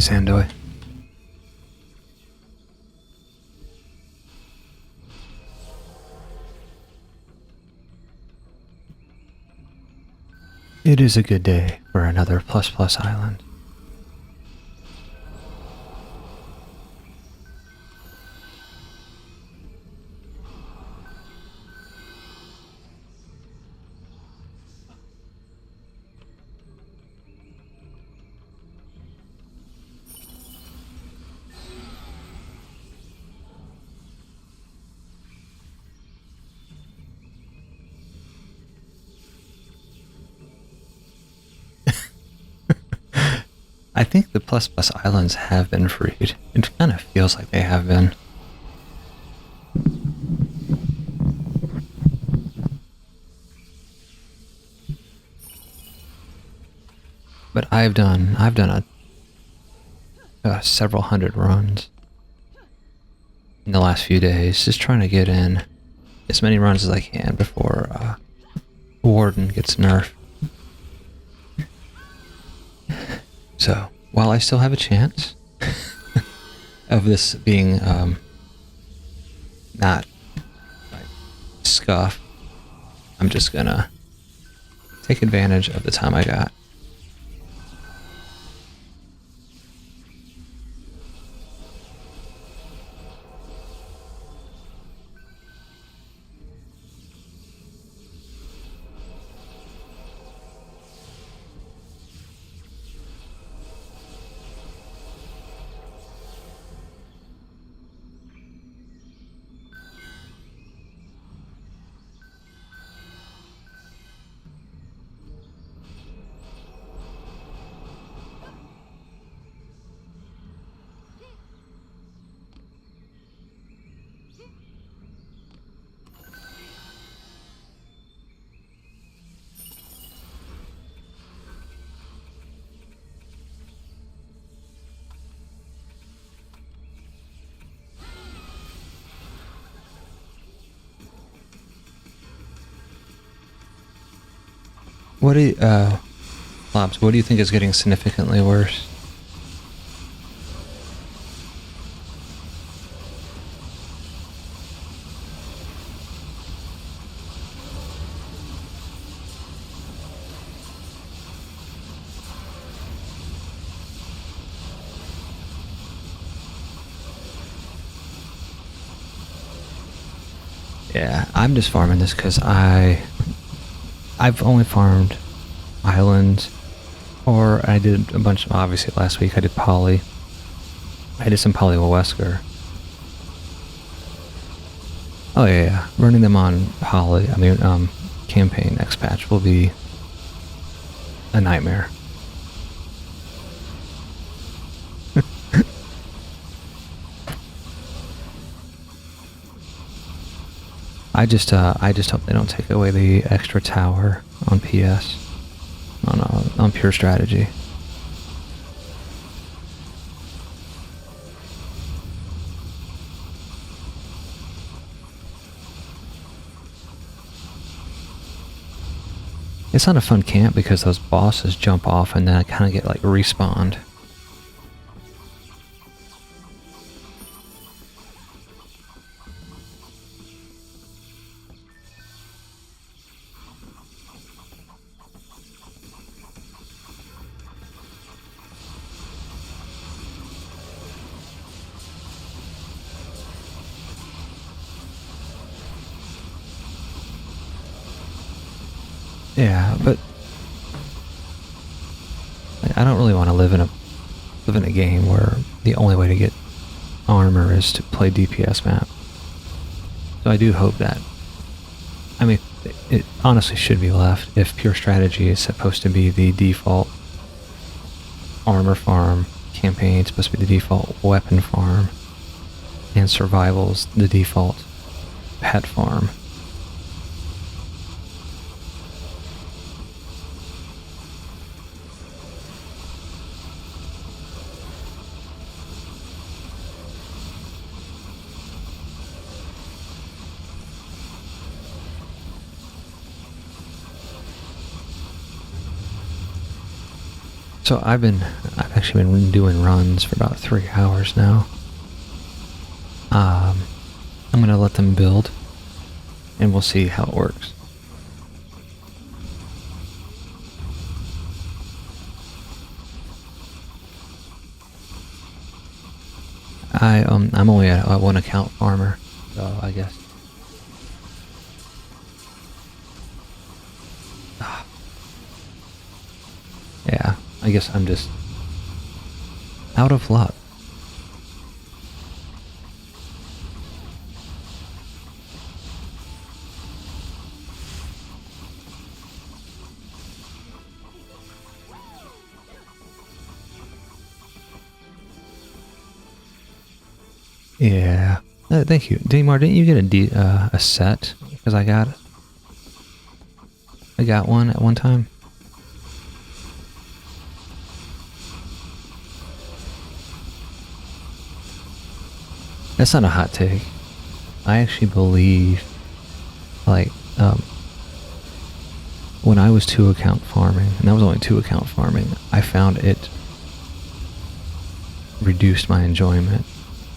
Sandoy. It is a good day for another plus plus island. I think the plus plus islands have been freed. It kind of feels like they have been. But I've done several hundred runs in the last few days, just trying to get in as many runs as I can before Warden gets nerfed. So, while I still have a chance of this being not like scuff, I'm just gonna take advantage of the time I got. What do you, Lobs, what do you think is getting significantly worse? Yeah, I'm just farming this because I've only farmed islands, or I did a bunch, obviously last week I did poly. I did some poly with Wesker. Oh yeah, running them on poly, campaign next patch will be a nightmare. I just hope they don't take away the extra tower on PS, on pure strategy. It's not a fun camp because those bosses jump off and then I kind of get like respawned. Yeah, but I don't really want to live in a game where the only way to get armor is to play DPS map. So I do hope that, it honestly should be left if pure strategy is supposed to be the default armor farm campaign, it's supposed to be the default weapon farm, and survival's the default pet farm. So I've actually been doing runs for about 3 hours now. I'm gonna let them build, and we'll see how it works. I'm only a 1 account farmer, so I guess. Yeah, I guess I'm just out of luck. Yeah. Thank you, Demar. Didn't you get a set? Because I got one at one time. That's not a hot take. I actually believe, like, when I was 2 account farming, and that was only 2 account farming, I found it reduced my enjoyment.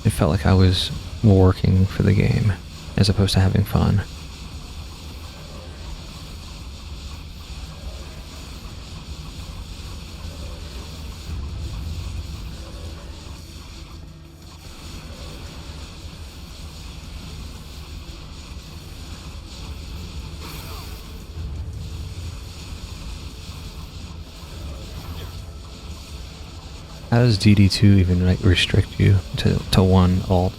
It felt like I was working for the game as opposed to having fun. How does DD2 even like restrict you to one alt?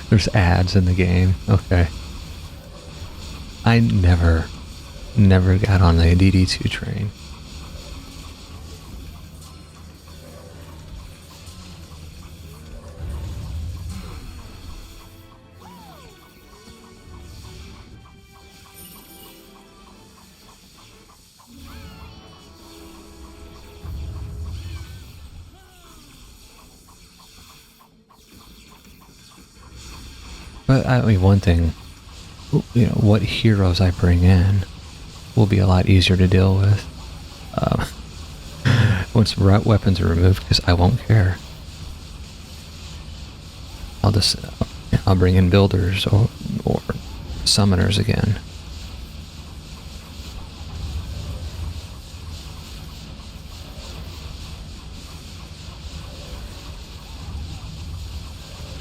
There's ads in the game. Okay. I never got on the DD2 train. But I mean, one thing, you know, what heroes I bring in will be a lot easier to deal with once weapons are removed, because I won't care. I'll bring in builders or summoners again.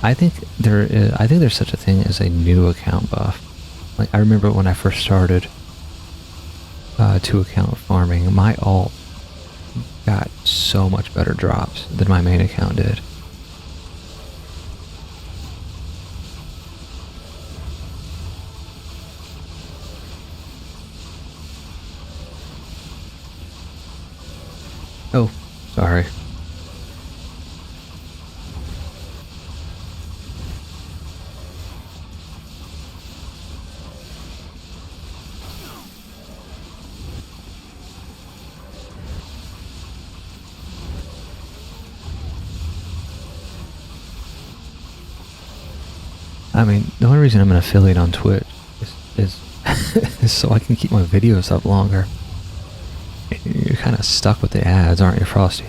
I think there's such a thing as a new account buff. Like, I remember when I first started 2 account farming, my alt got so much better drops than my main account did. Oh, sorry. I mean, the only reason I'm an affiliate on Twitch is is so I can keep my videos up longer. You're kind of stuck with the ads, aren't you, Frosty?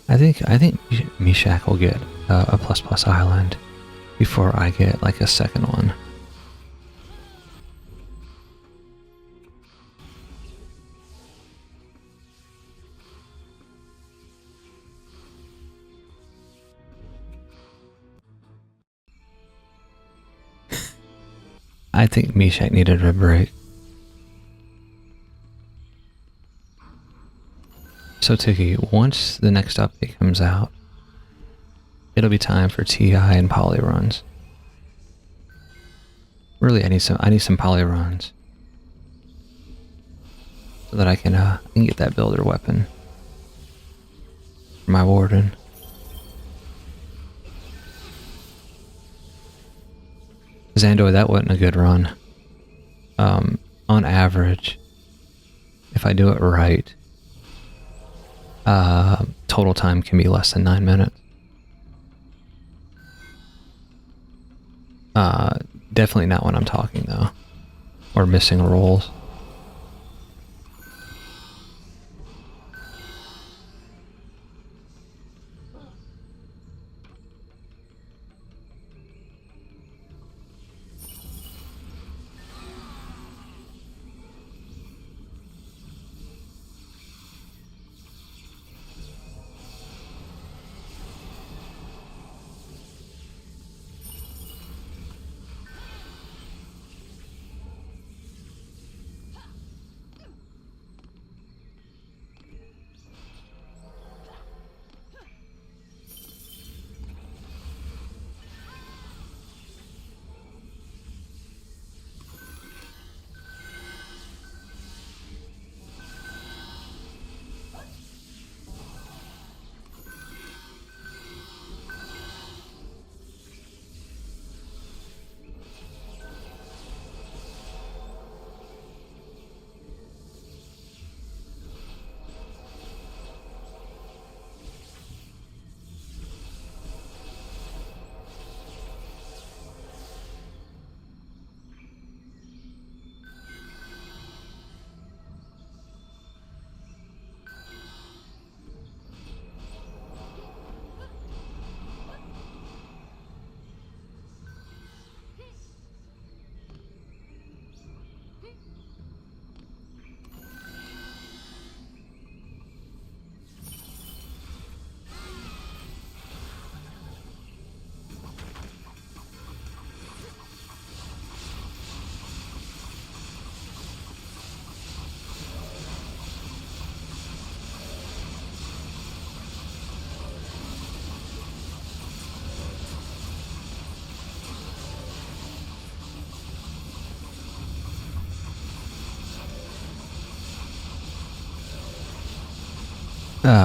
I think Mishak will get a plus plus island before I get like a second one. I think Mishak needed a break. So Tiki, once the next update comes out, it'll be time for TI and poly runs. Really, I need some poly runs so that I can get that builder weapon for my warden. Zandoy, that wasn't a good run. On average, if I do it right, total time can be less than 9 minutes. Definitely not when I'm talking though, or missing rolls.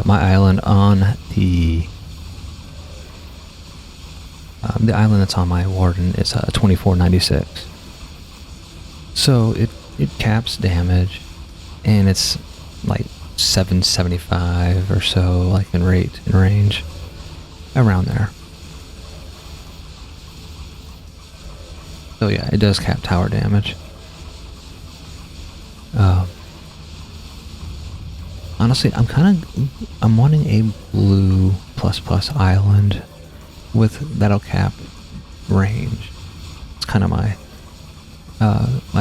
My island on the island that's on my warden is 2496. So it caps damage, and it's like 775 or so, like in range, around there. So yeah, it does cap tower damage. Honestly, I'm wanting a blue plus island with that'll cap range. It's kind of my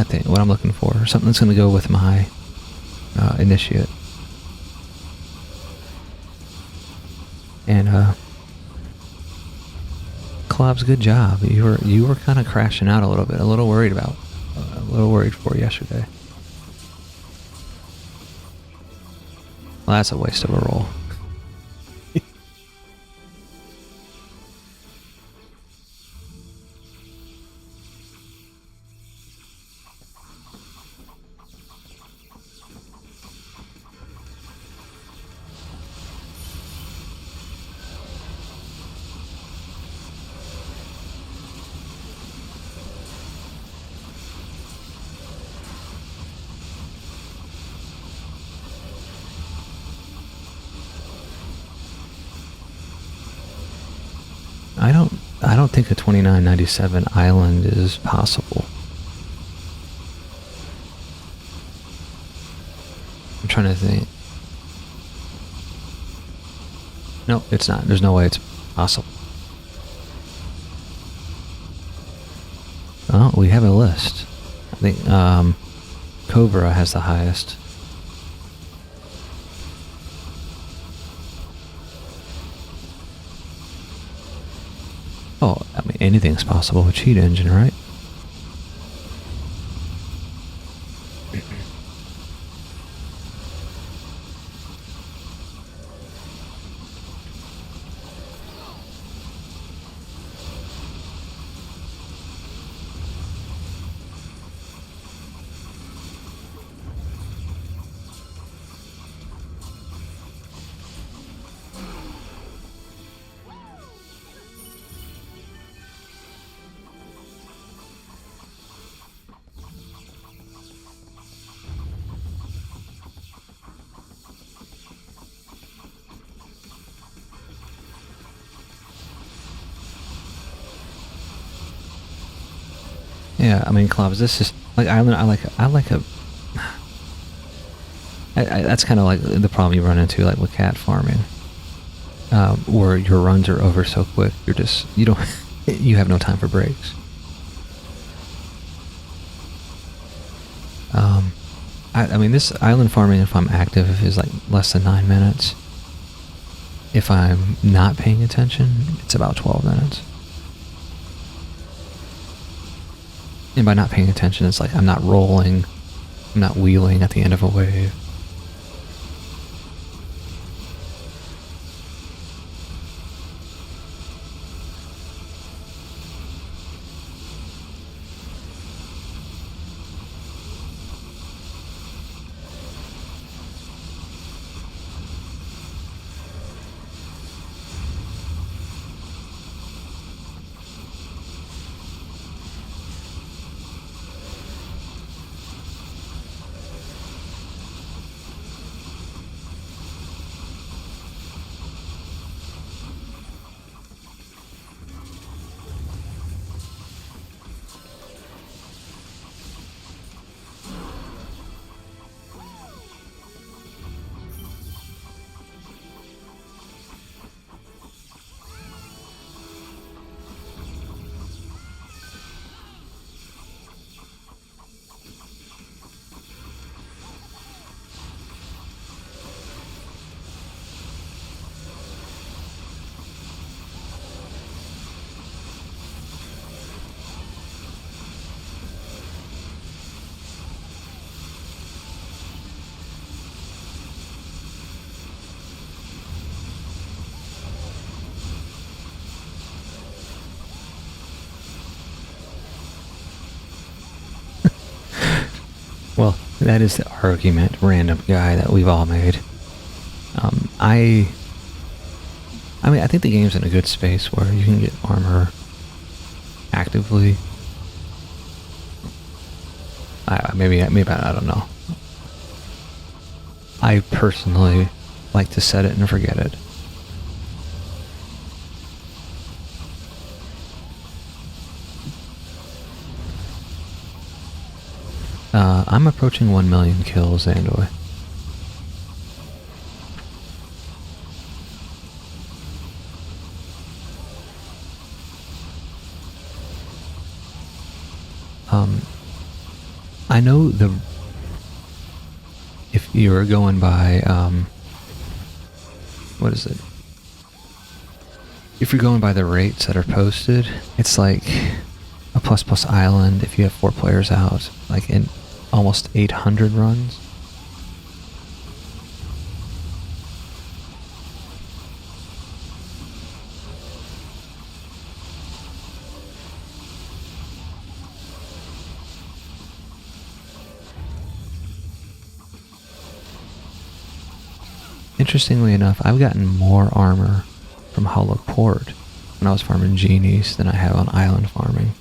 thing, what I'm looking for. Something that's going to go with my initiate. And Collab's good job. You were kind of crashing out a little bit, a little worried for yesterday. Well, that's a waste of a roll. I don't think a 2997 island is possible. I'm trying to think. No, it's not. There's no way it's possible. Oh, we have a list. I think Cobra has the highest. Oh, I mean, anything's possible with Cheat Engine, right? Yeah, I mean, clubs. This is like Island. I like a. That's kind of like the problem you run into, like with cat farming, where your runs are over so quick. You don't you have no time for breaks. I mean, this island farming, if I'm active, is like less than 9 minutes. If I'm not paying attention, it's about 12 minutes. And by not paying attention, it's like I'm not rolling, I'm not wheeling at the end of a wave. Well, that is the argument, random guy, that we've all made. I mean, I think the game's in a good space where you can get armor actively. Maybe I don't know. I personally like to set it and forget it. I'm approaching 1 million kills, Andoy. I know if you're going by, what is it? If you're going by the rates that are posted, it's like a plus island if you have 4 players out, like in almost 800 runs. Interestingly enough, I've gotten more armor from Hollow Port when I was farming genies than I have on island farming.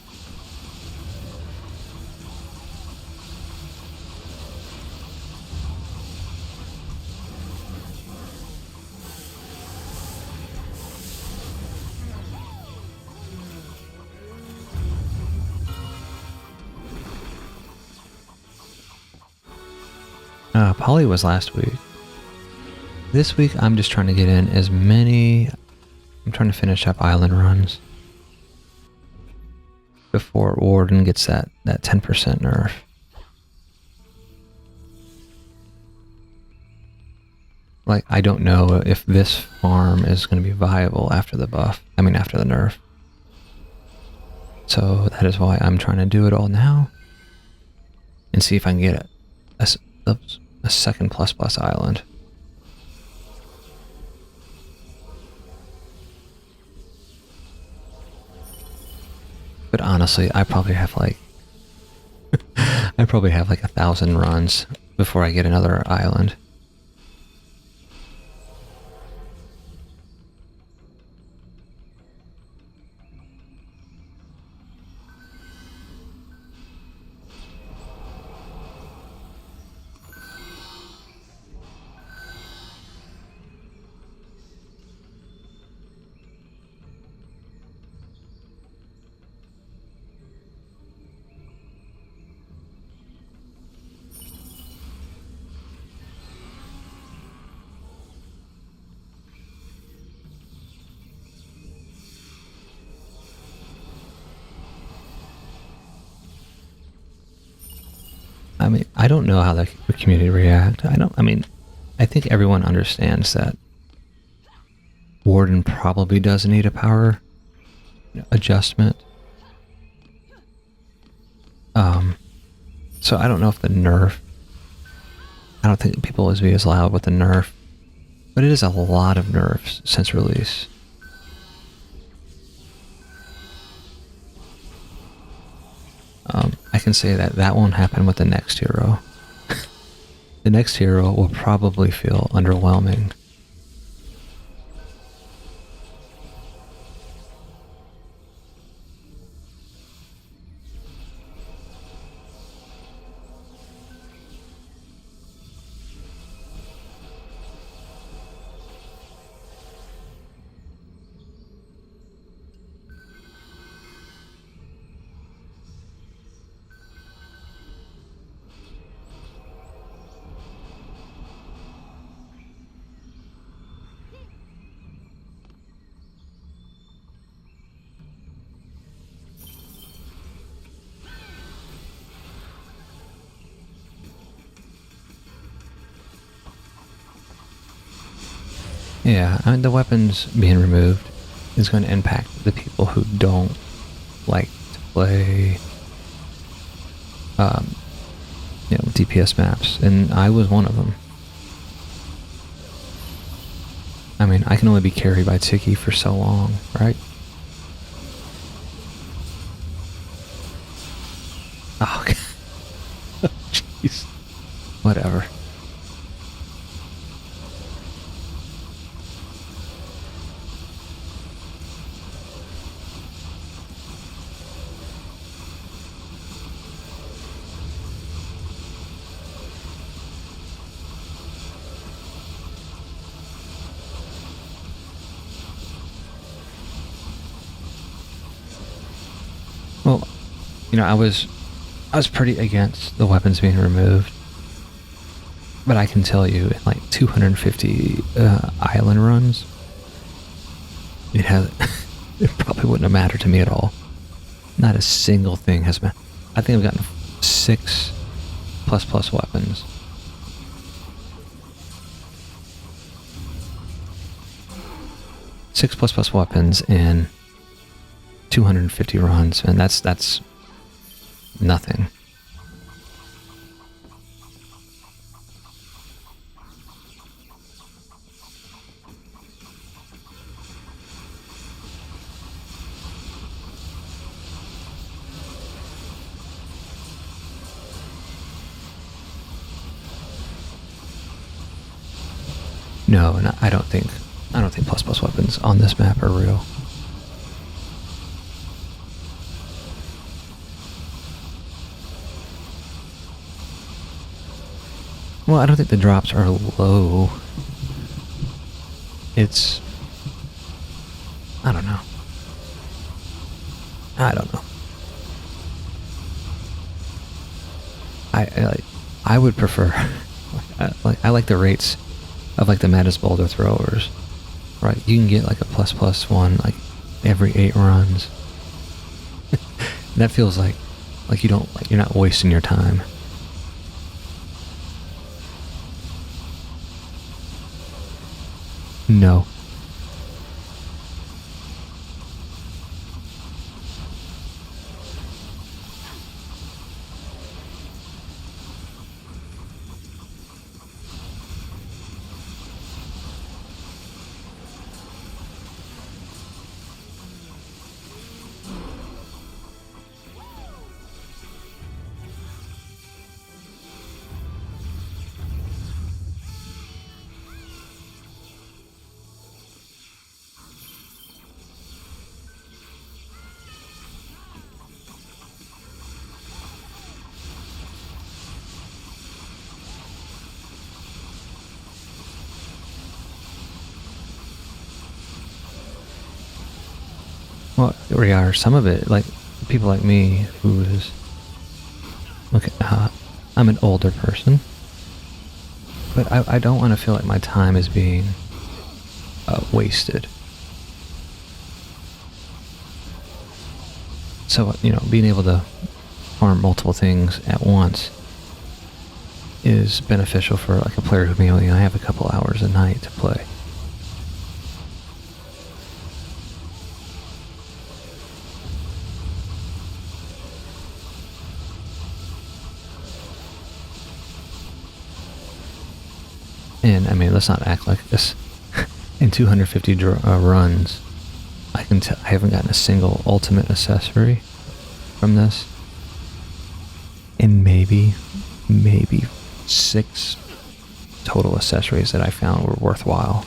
Polly was last week. This week, I'm just trying to get in as many... I'm trying to finish up island runs before Warden gets that 10% nerf. Like, I don't know if this farm is going to be viable after the buff. I mean, after the nerf. So that is why I'm trying to do it all now. And see if I can get a second plus island. But honestly, I probably have like... I probably have like 1,000 runs before I get another island. I mean, I don't know how the community react. I think everyone understands that Warden probably does need a power adjustment. So I don't know if the nerf... I don't think people will be as loud with the nerf, but it is a lot of nerfs since release. I can say that won't happen with the next hero. The next hero will probably feel underwhelming. Yeah, I mean, the weapons being removed is going to impact the people who don't like to play, DPS maps, and I was one of them. I mean, I can only be carried by Tiki for so long, right? Oh, jeez. Whatever. Well, I was pretty against the weapons being removed, but I can tell you, in like 250 island runs, it probably wouldn't have mattered to me at all. Not a single thing has been. I think I've gotten 6 plus weapons. Six plus weapons in 250 runs, and that's nothing. No, and I don't think plus weapons on this map are real. Well, I don't think the drops are low. It's... I don't know. I would prefer... I like the rates of like the maddest boulder throwers, right? You can get like a ++1 like every 8 runs. That feels like you don't, like, you're not wasting your time. No. Well, there are some of it, like people like me who is, okay, I'm an older person, but I don't want to feel like my time is being wasted. So, being able to farm multiple things at once is beneficial for like a player who may only have a couple hours a night to play. And I mean, let's not act like this. In 250 runs, I haven't gotten a single ultimate accessory from this. And maybe 6 total accessories that I found were worthwhile.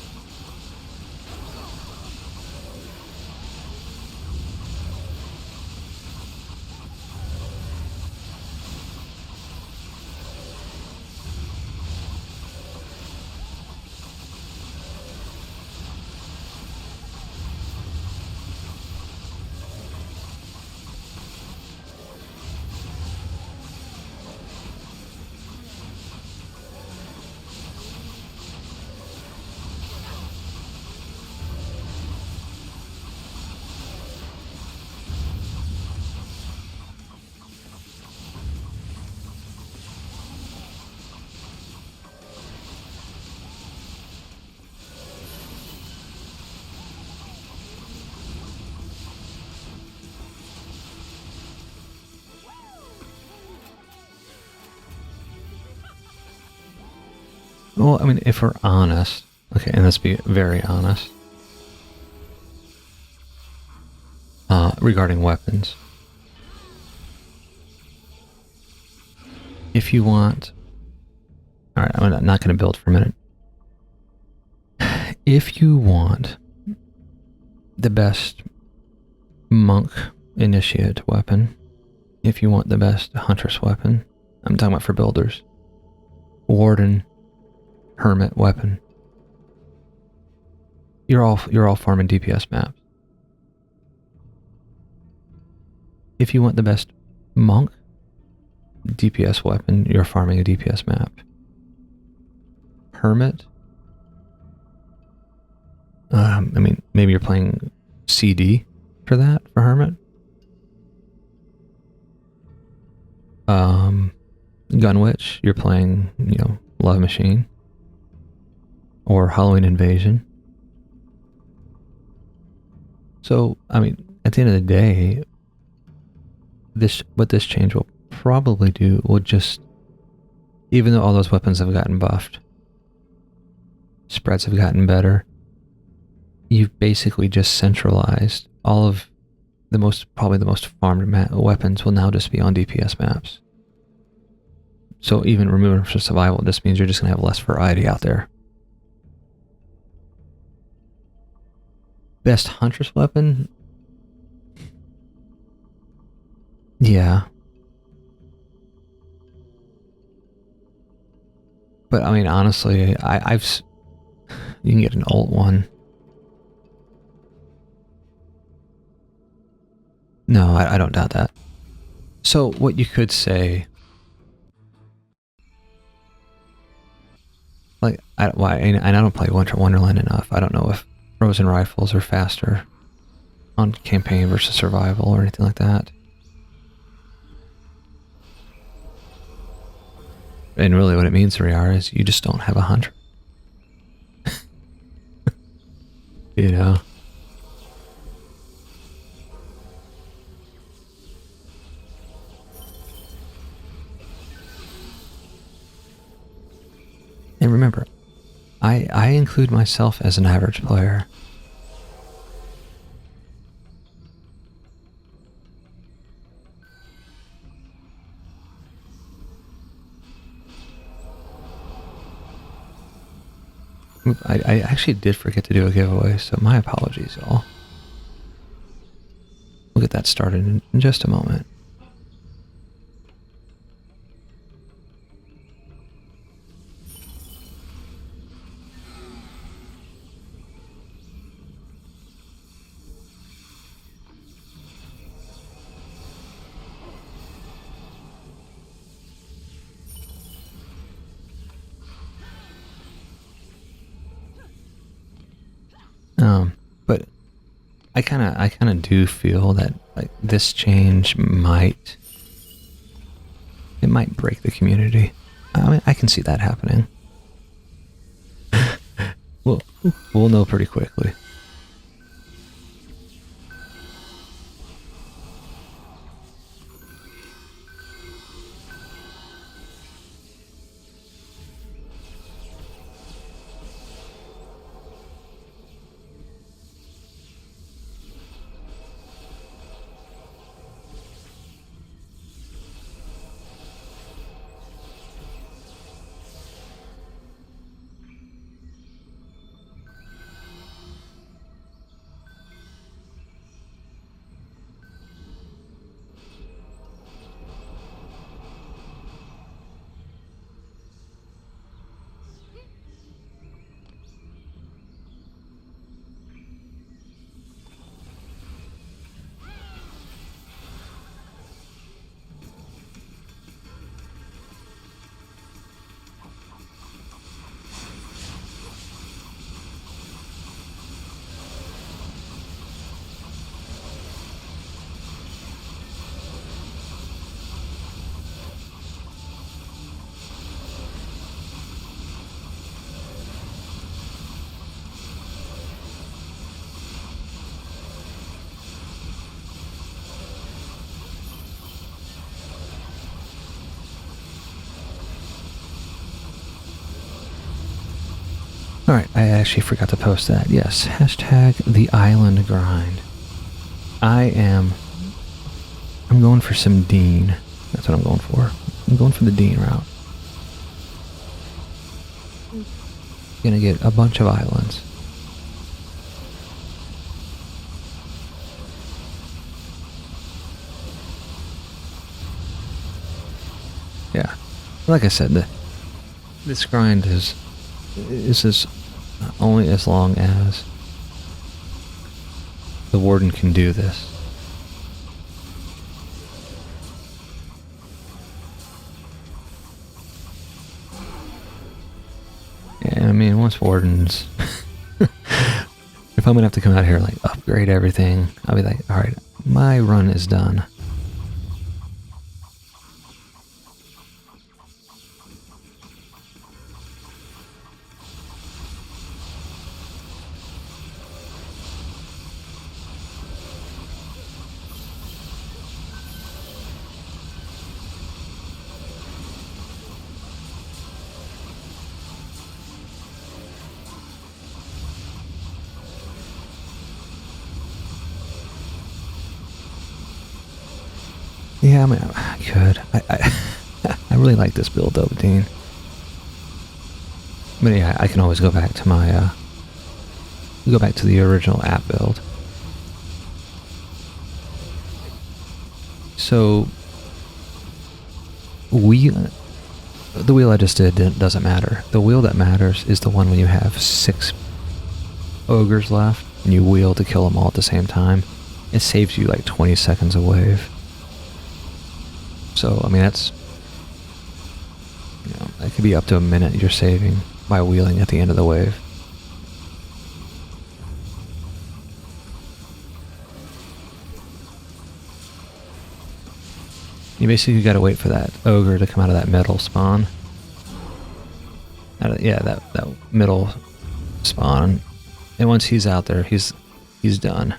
Well, I mean, if we're honest, okay, and let's be very honest, regarding weapons. If you want, all right, I'm not going to build for a minute. If you want the best monk initiate weapon, if you want the best huntress weapon, I'm talking about for builders, warden, hermit weapon, you're all farming DPS maps. If you want the best monk DPS weapon, you're farming a DPS map. Hermit, I mean, maybe you're playing CD for that, for Hermit. Gunwitch, you're playing, Love Machine. Or Halloween Invasion. So, I mean, at the end of the day, what this change will probably do will just, even though all those weapons have gotten buffed, spreads have gotten better, you've basically just centralized all of probably the most farmed weapons will now just be on DPS maps. So even removing from survival, this means you're just going to have less variety out there. Best huntress weapon? Yeah. But I mean, honestly, you can get an alt one. No, I don't doubt that. So what you could say Like, why? And I don't play Winter Wonderland enough. I don't know if frozen rifles are faster on campaign versus survival or anything like that. And really what it means, Riara, is you just don't have a hunter. You know? And remember, I include myself as an average player. I actually did forget to do a giveaway, so my apologies, y'all. We'll get that started in just a moment. But I kind of do feel that like this change might break the community. I mean, I can see that happening. We'll know pretty quickly. Alright, I actually forgot to post that. Yes, hashtag the island grind. I'm going for some Dean. That's what I'm going for. I'm going for the Dean route. Gonna get a bunch of islands. Yeah. Like I said, this grind is only as long as the warden can do this. Yeah, I mean, once wardens, if I'm gonna have to come out here and like upgrade everything, I'll be like, all right, my run is done. Yeah, I mean, I could. I really like this build though, Dean. But yeah, I can always go back to my, go back to the original app build. So, the wheel I just did doesn't matter. The wheel that matters is the one when you have 6 ogres left and you wheel to kill them all at the same time. It saves you like 20 seconds a wave. So, I mean, that's, you know, that could be up to a minute you're saving by wheeling at the end of the wave. You basically gotta wait for that ogre to come out of that middle spawn. Yeah, that middle spawn. And once he's out there, he's done.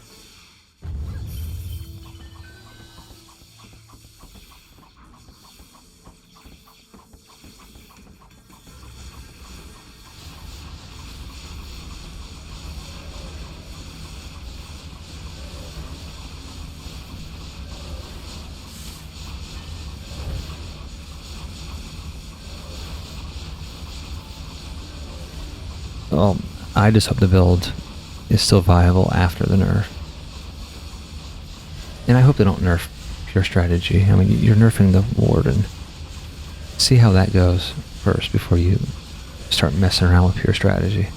Well, I just hope the build is still viable after the nerf. And I hope they don't nerf pure strategy. I mean, you're nerfing the warden. See how that goes first before you start messing around with pure strategy.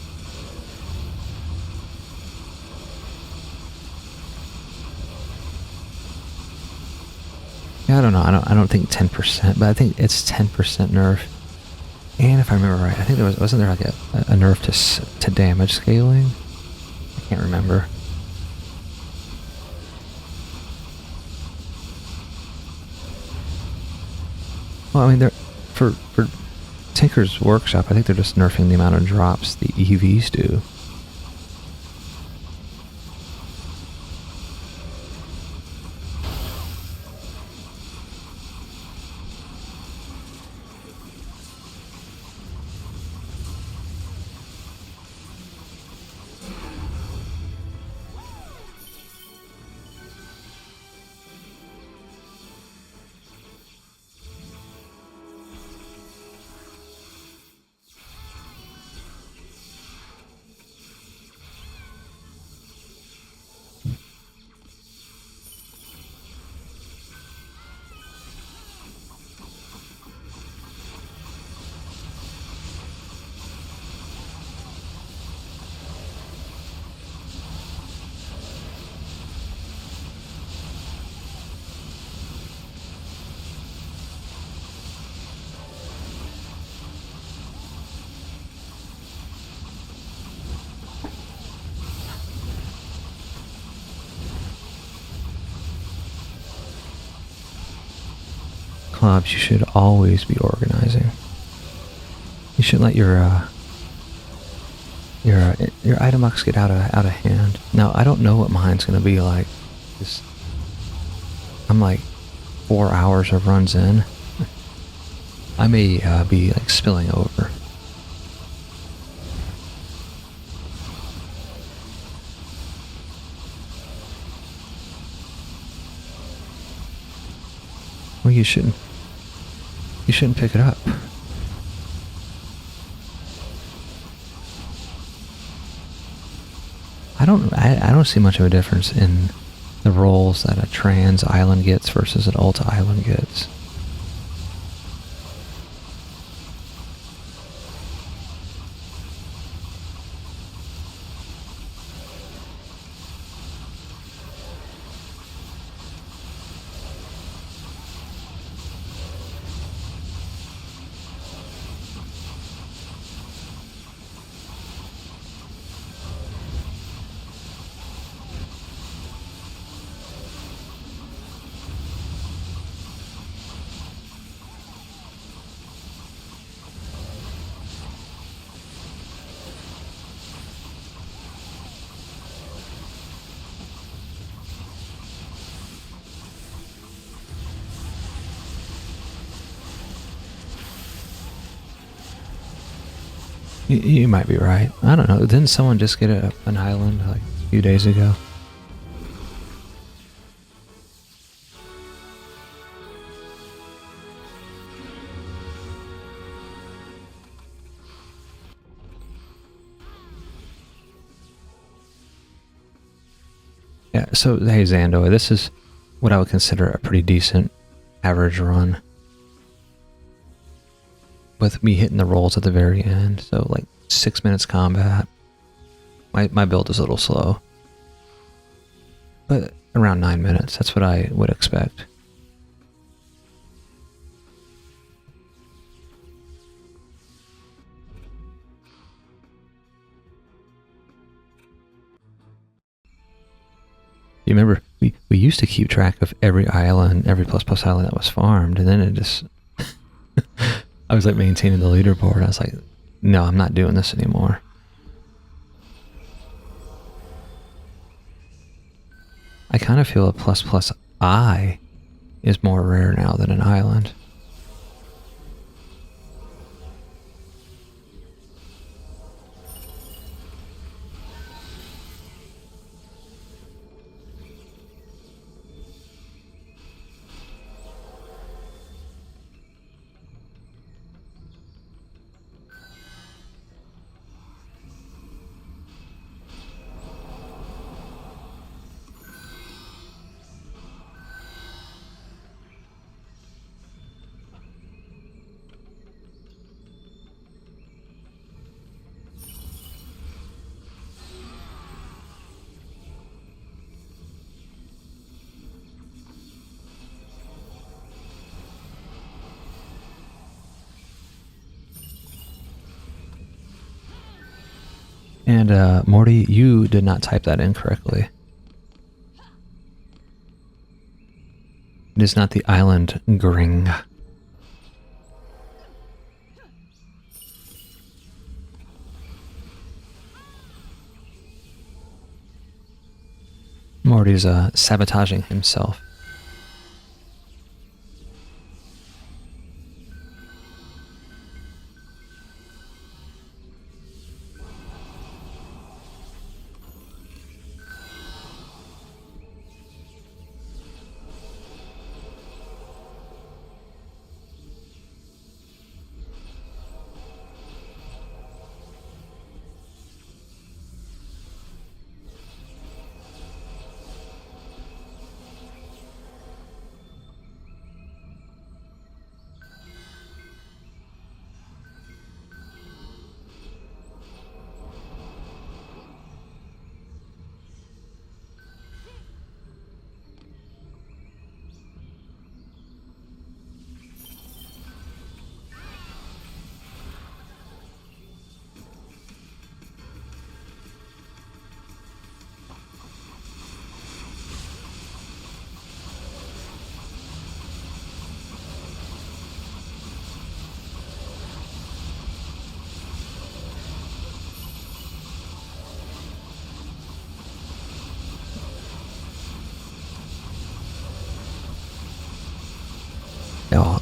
Yeah, I don't know. I don't think 10%, but I think it's 10% nerf. And if I remember right, I think wasn't there like a nerf to damage scaling? I can't remember. Well, I mean, for Tinker's Workshop, I think they're just nerfing the amount of drops the EVs do. Clubs, you should always be organizing. You shouldn't let your item box get out of hand. Now, I don't know what mine's gonna be like. I'm like 4 hours of runs in. I may be like spilling over. Well, you shouldn't pick it up. I don't see much of a difference in the roles that a trans island gets versus an Ulta island gets. You might be right. I don't know. Didn't someone just get an island like a few days ago? Yeah, so hey Zandoy, this is what I would consider a pretty decent average run. With me hitting the rolls at the very end, so like 6 minutes combat. My build is a little slow, but around 9 minutes, that's what I would expect. You remember we used to keep track of every island, every plus plus island that was farmed, and then it just I was like maintaining the leaderboard. I was like, no, I'm not doing this anymore. I kind of feel a plus plus I is more rare now than an island. And Morty, you did not type that incorrectly. It is not the island Gring. Morty's sabotaging himself.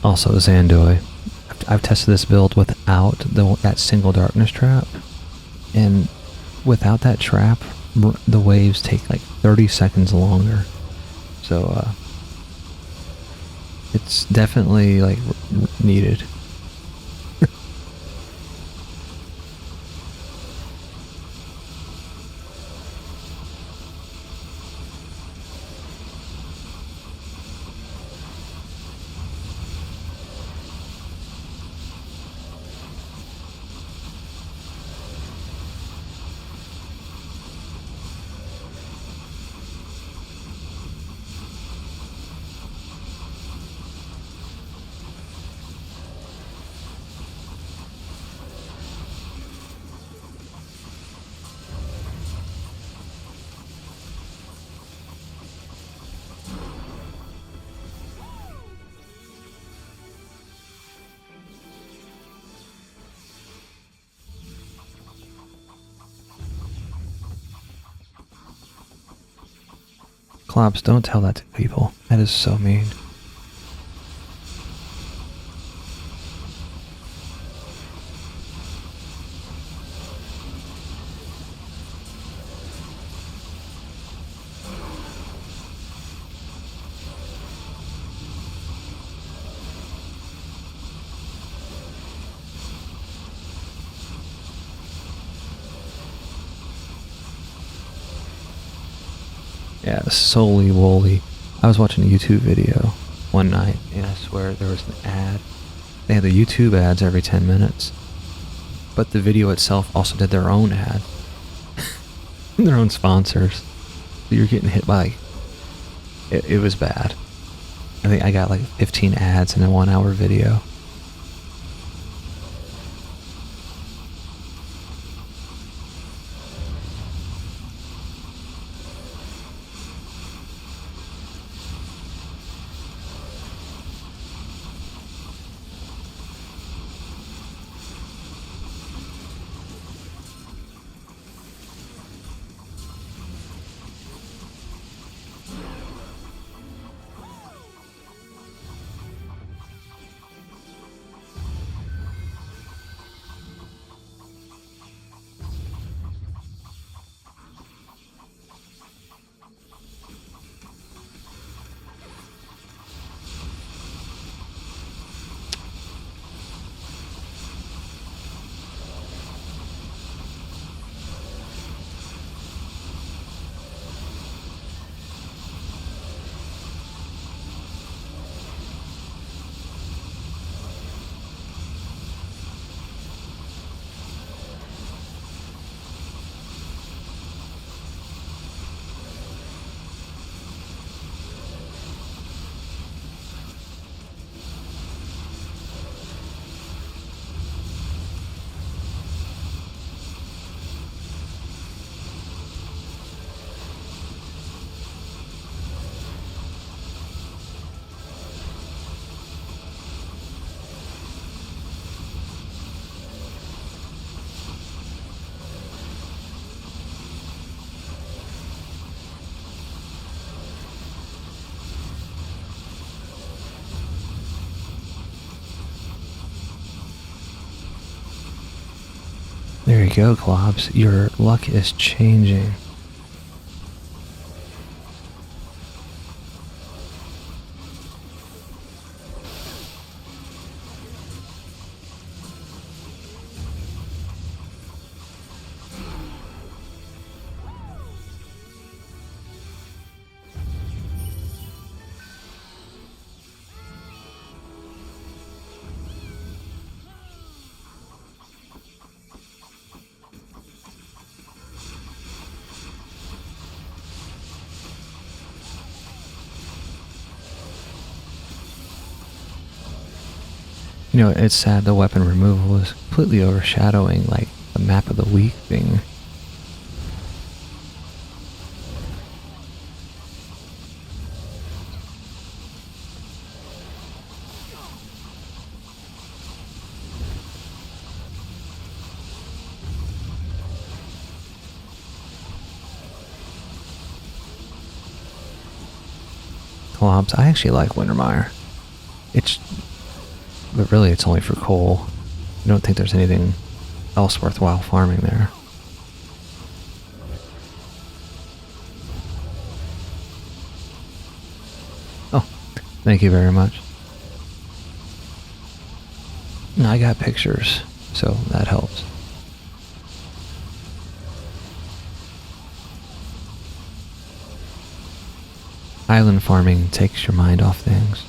Also, Zandoi. I've tested this build without that single darkness trap, and without that trap, the waves take like 30 seconds longer. So it's definitely like needed. Klops, don't tell that to people. That is so mean. Yeah, solely woolly. I was watching a YouTube video one night, and I swear there was an ad. They had the YouTube ads every 10 minutes, but the video itself also did their own ad. Their own sponsors. So you're getting hit by... It was bad. I think I got like 15 ads in a 1 hour video. There you go, Clobs. Your luck is changing. You know, it's sad the weapon removal is completely overshadowing, like, the map of the week thing. Clobs, I actually like Wintermire. But really it's only for coal. I don't think there's anything else worthwhile farming there. Oh, thank you very much. No, I got pictures, so that helps. Island farming takes your mind off things.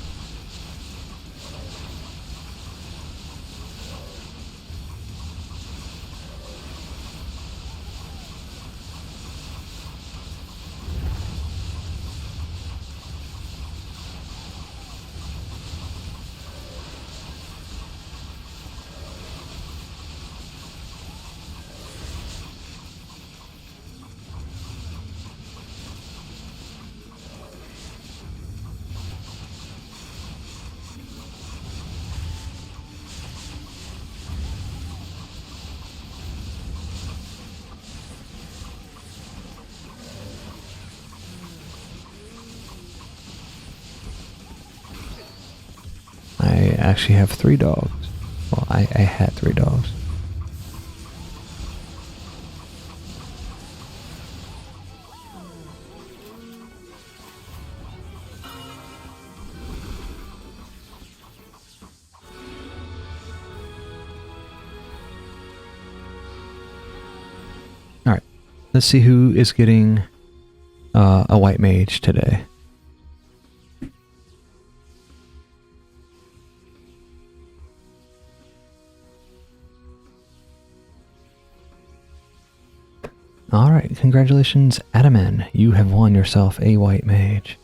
I actually have 3 dogs. Well, I had 3 dogs. Alright, let's see who is getting a white mage today. Alright, congratulations, Adaman. You have won yourself a white mage.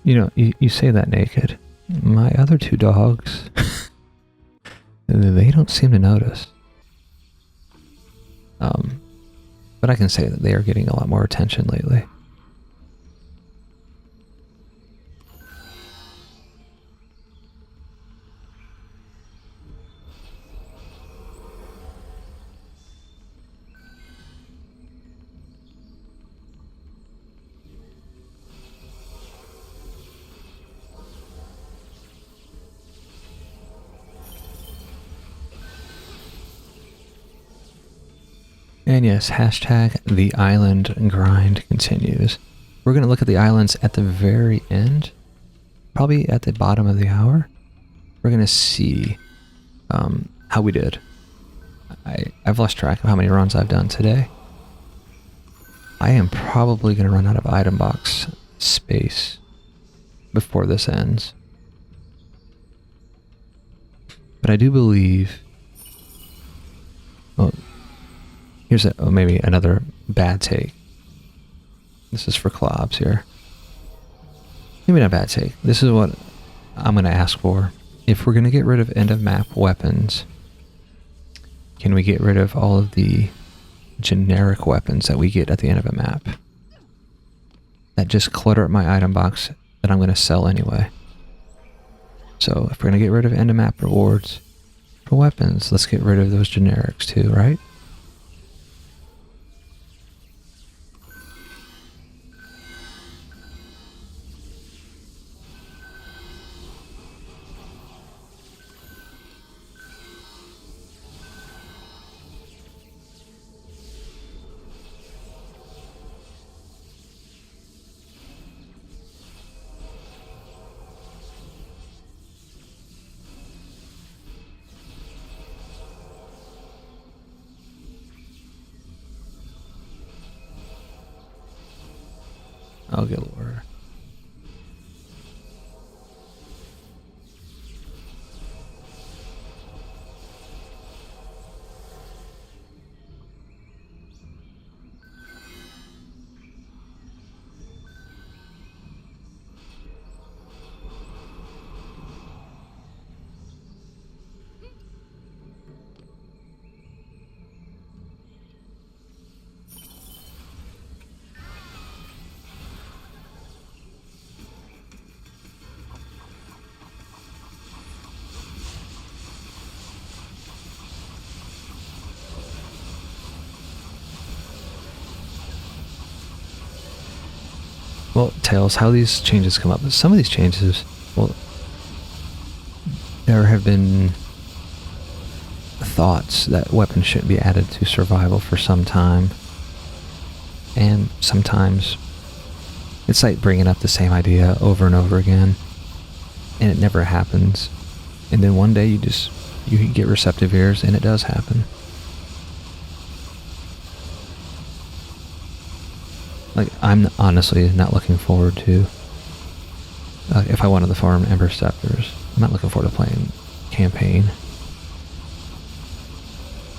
You know, you say that, Naked. My other 2 dogs, they don't seem to notice. But I can say that they are getting a lot more attention lately. And yes, hashtag the island grind continues. We're going to look at the islands at the very end, probably at the bottom of the hour. We're going to see how we did. I've lost track of how many runs I've done today. I am probably going to run out of item box space before this ends. But I do believe... Well, here's maybe another bad take. This is for Clobs here. Maybe not a bad take. This is what I'm going to ask for. If we're going to get rid of end of map weapons, can we get rid of all of the generic weapons that we get at the end of a map? that just clutter up my item box that I'm going to sell anyway. So if we're going to get rid of end of map rewards for weapons, let's get rid of those generics too, right? Oh, good lord. Well, Tails, how these changes come up. Some of these changes, well, there have been thoughts that weapons shouldn't be added to survival for some time. And sometimes it's like bringing up the same idea over and over again, and it never happens. And then one day you get receptive ears and it does happen. Like, I'm honestly not looking forward to, if I wanted to farm Ember Scepters, I'm not looking forward to playing campaign.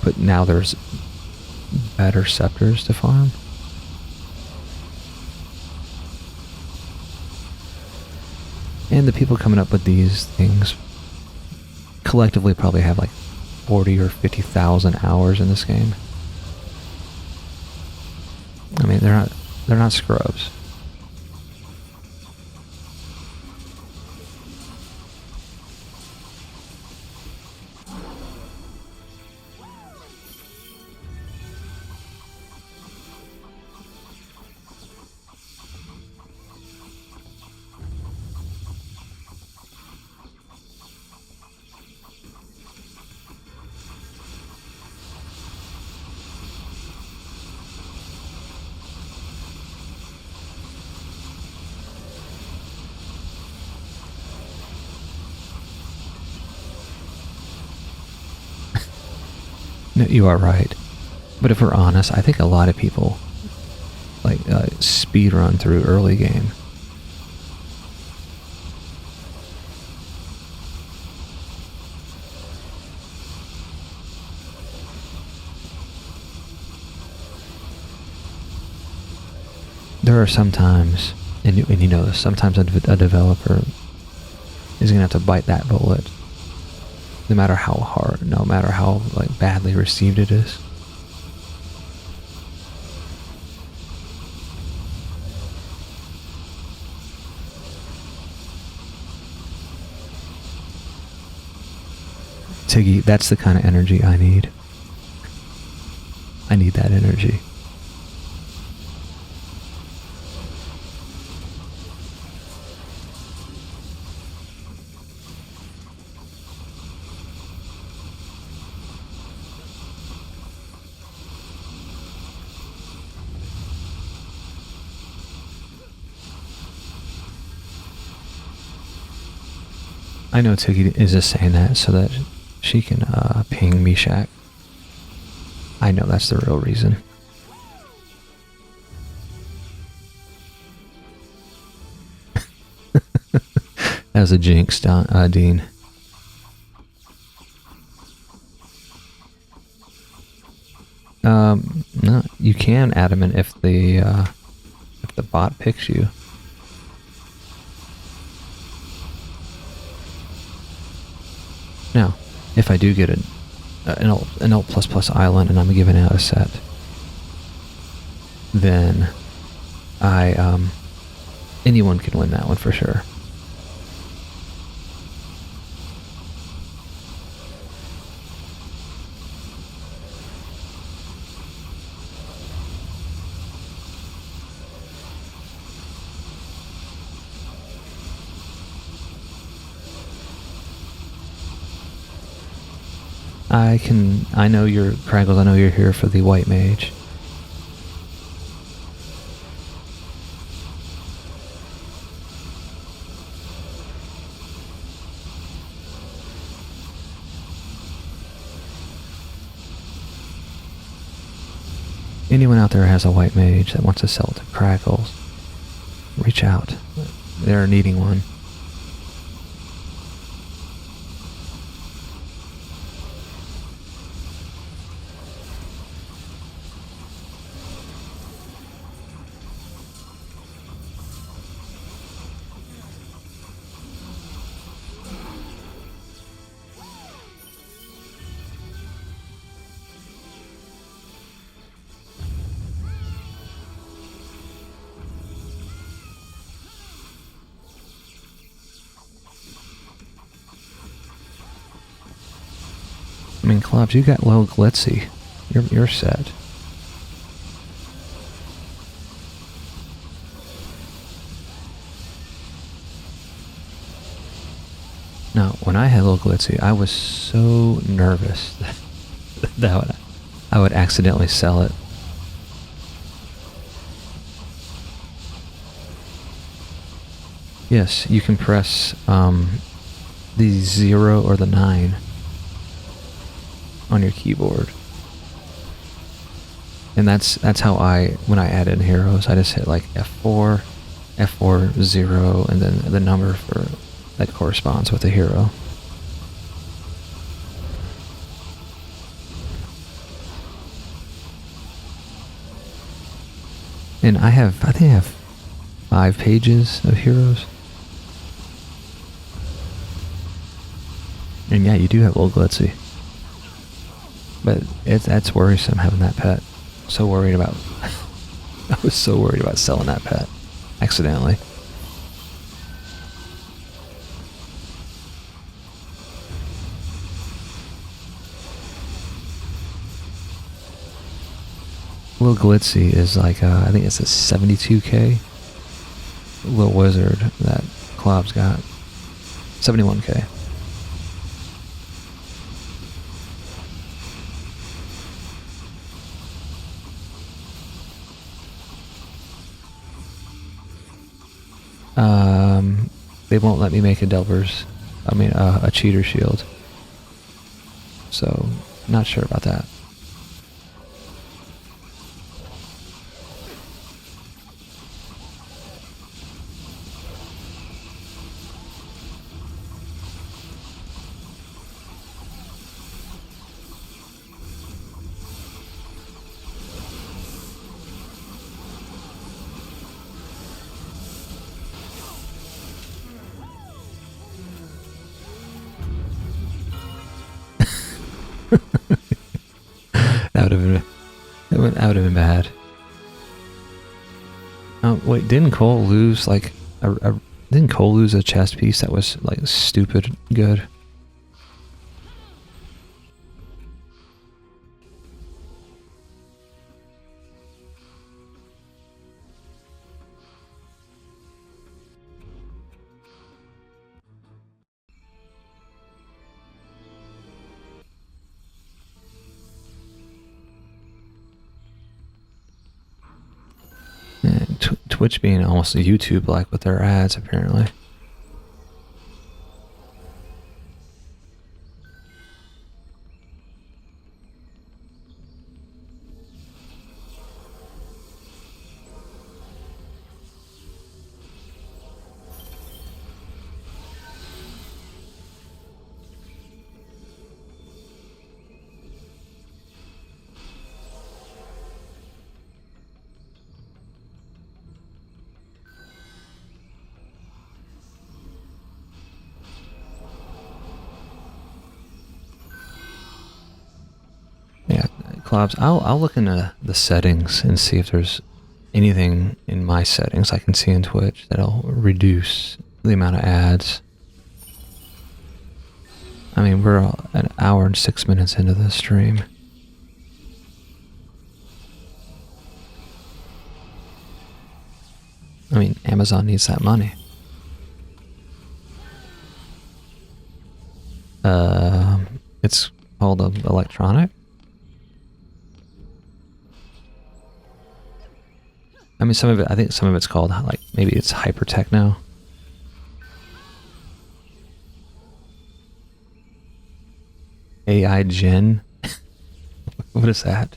But now there's better Scepters to farm. And the people coming up with these things collectively probably have like 40 or 50,000 hours in this game. I mean, they're not scrubs. No, you are right. But if we're honest, I think a lot of people like speed run through early game. There are some times, and you know this, sometimes a developer is going to have to bite that bullet. No matter how hard, no matter how like badly received it is. Tiggy, that's the kind of energy I need. I need that energy. I know Tiggy is just saying that so that she can ping Meshach. I know that's the real reason. That was a jinx, Dean. No, you can add him in if the bot picks you. Now, if I do get an alt++ island and I'm giving out a set, then I anyone can win that one for sure. I know you're, Kraggles, I know you're here for the white mage. Anyone out there has a white mage that wants to sell it to Kraggles, reach out. They're needing one. I mean, Clubs, you got low glitzy. You're set. No, when I had low glitzy, I was so nervous that I would accidentally sell it. Yes, you can press the 0 or the 9 on your keyboard. And that's how when I add in heroes, I just hit like F4, F4, 0, and then the number for that corresponds with the hero. And I think I have 5 pages of heroes. And yeah, you do have old glitzy. But that's worrisome having that pet. So worried about... I was so worried about selling that pet. Accidentally. Lil Glitzy is like, I think it's a 72k. Little wizard that Clob's got. 71k. They won't let me make a a cheater shield. So, not sure about that. That would have been bad. Oh wait, didn't Cole lose like didn't Cole lose a chest piece that was like stupid good? Twitch being almost a YouTube like with their ads apparently. Yeah, Clobs, I'll look into the settings and see if there's anything in my settings I can see in Twitch that'll reduce the amount of ads. I mean, we're an hour and 6 minutes into the stream. I mean, Amazon needs that money. It's called electronic. I mean, some of it, I think some of it's called, like, maybe it's hyper techno. AI Gen? What is that?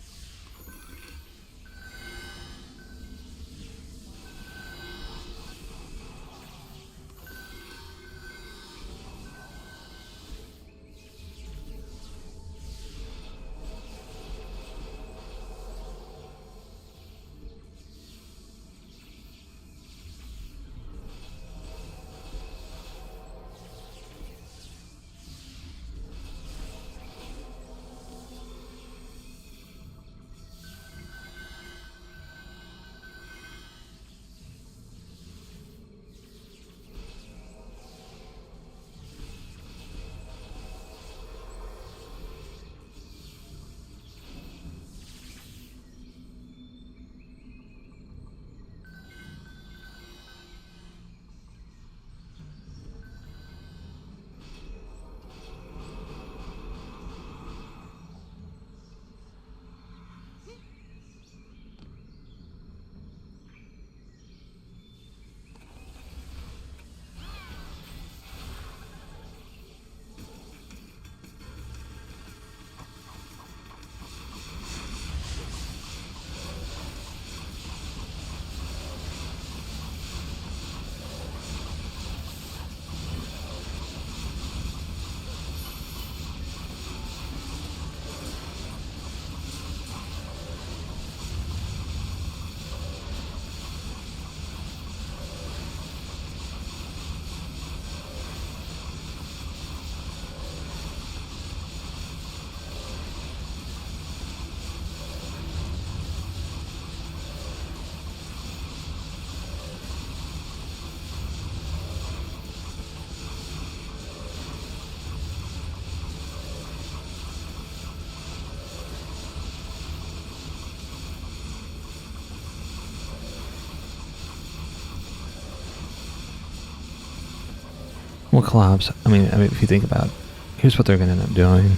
Well, collabs. I mean, if you think about it, here's what they're going to end up doing.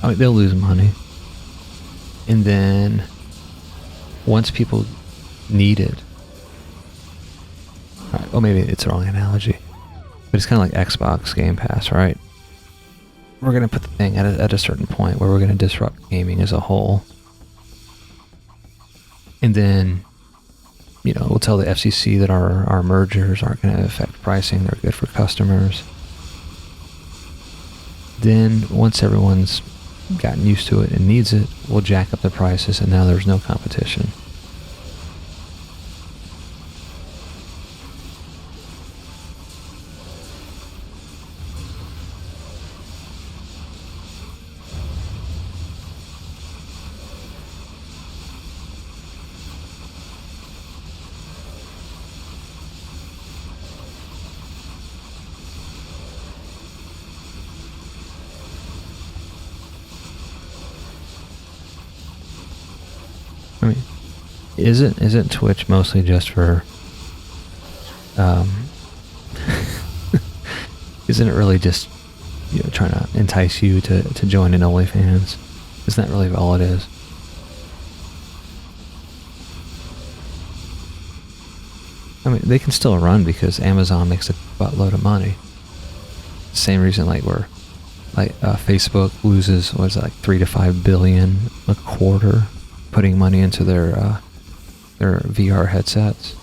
I mean, they'll lose money. And then once people need it, right, well, maybe it's the wrong analogy, but it's kind of like Xbox Game Pass, right? We're going to put the thing at a certain point where we're going to disrupt gaming as a whole. And then, you know, we'll tell the FCC that our mergers aren't going to affect pricing. They're good for customers. Then once everyone's gotten used to it and needs it, we'll jack up the prices, and now there's no competition. I mean, isn't Twitch mostly just for, isn't it really just, you know, trying to entice you to join an OnlyFans? Isn't that really all it is? I mean, they can still run because Amazon makes a buttload of money. Same reason, like, where, like, Facebook loses, what is it, like 3 to 5 billion a quarter putting money into their VR headsets.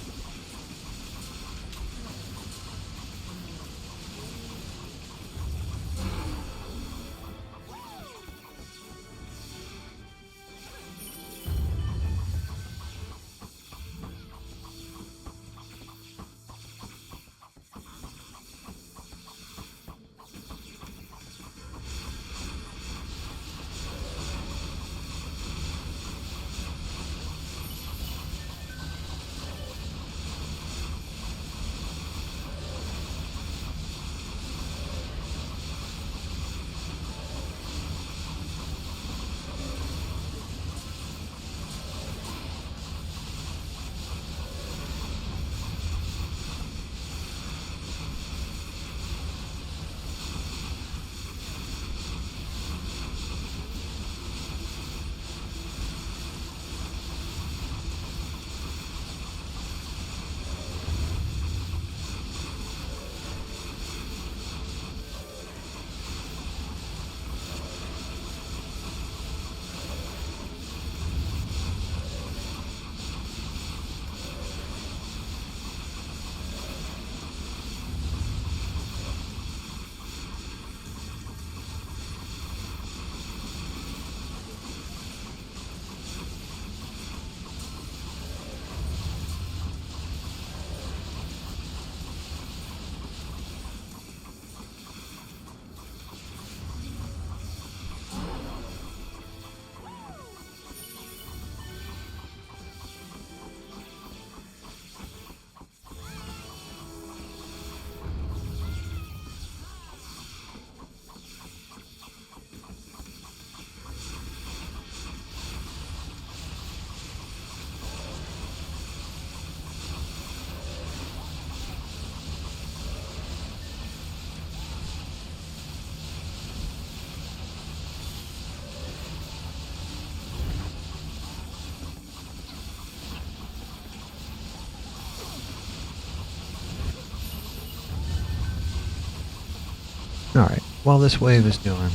Alright, while this wave is doing,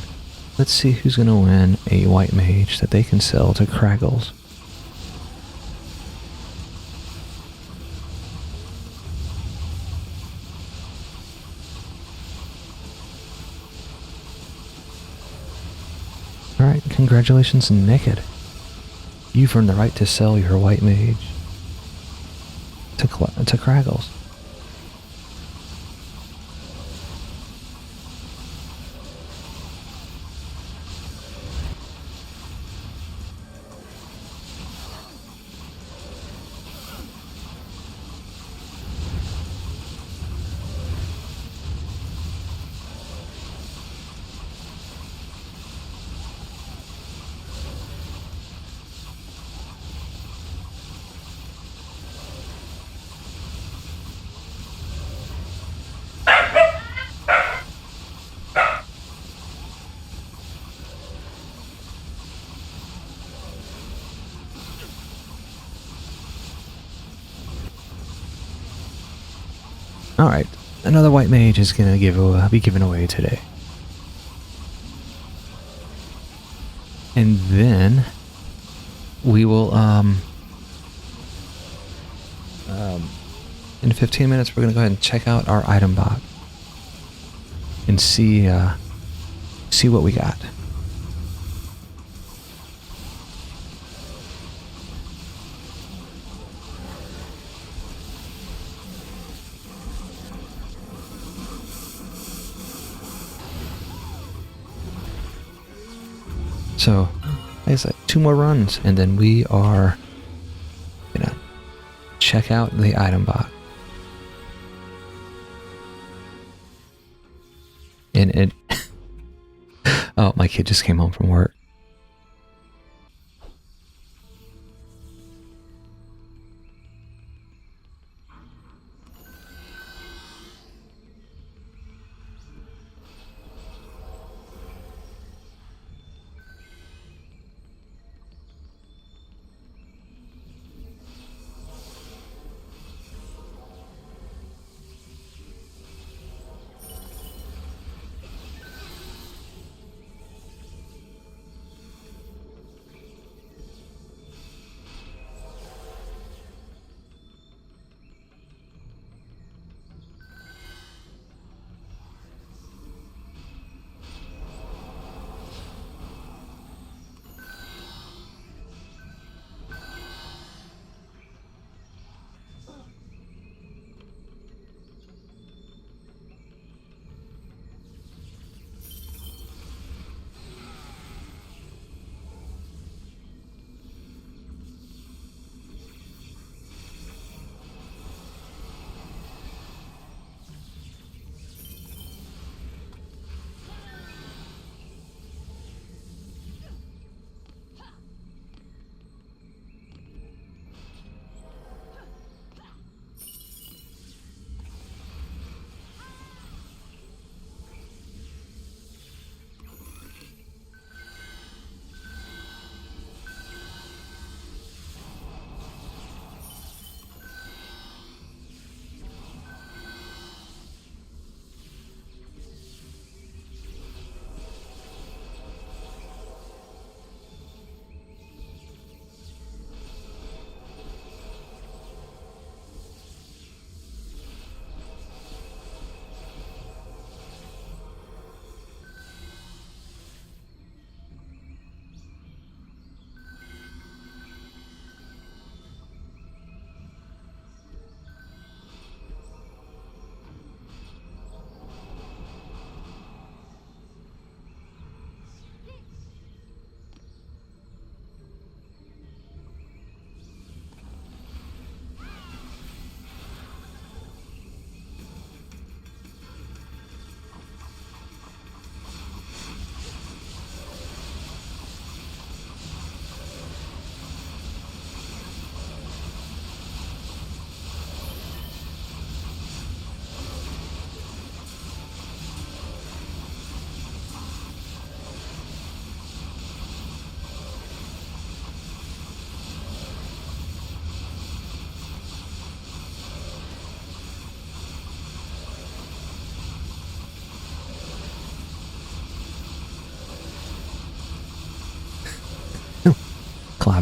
let's see who's going to win a white mage that they can sell to Kraggles. Alright, congratulations, Naked. You've earned the right to sell your white mage to Kraggles. Alright, another white mage is going to be given away today. And then we will, in 15 minutes, we're going to go ahead and check out our item box and see what we got. So, like I said, 2 more runs, and then we are gonna check out the item box. And it... oh, my kid just came home from work.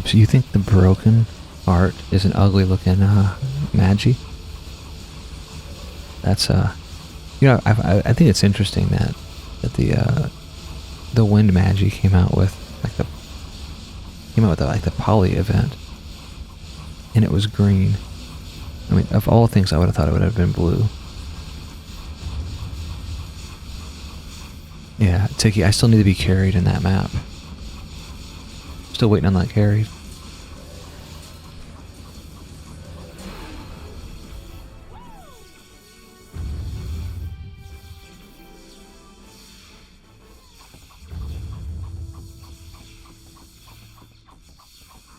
So you think the broken art is an ugly looking Magi? That's I think it's interesting that the Wind Magi came out with like the poly event, and it was green. I mean, of all things, I would have thought it would have been blue. Yeah, Tiki, I still need to be carried in that map. Still waiting on that carry.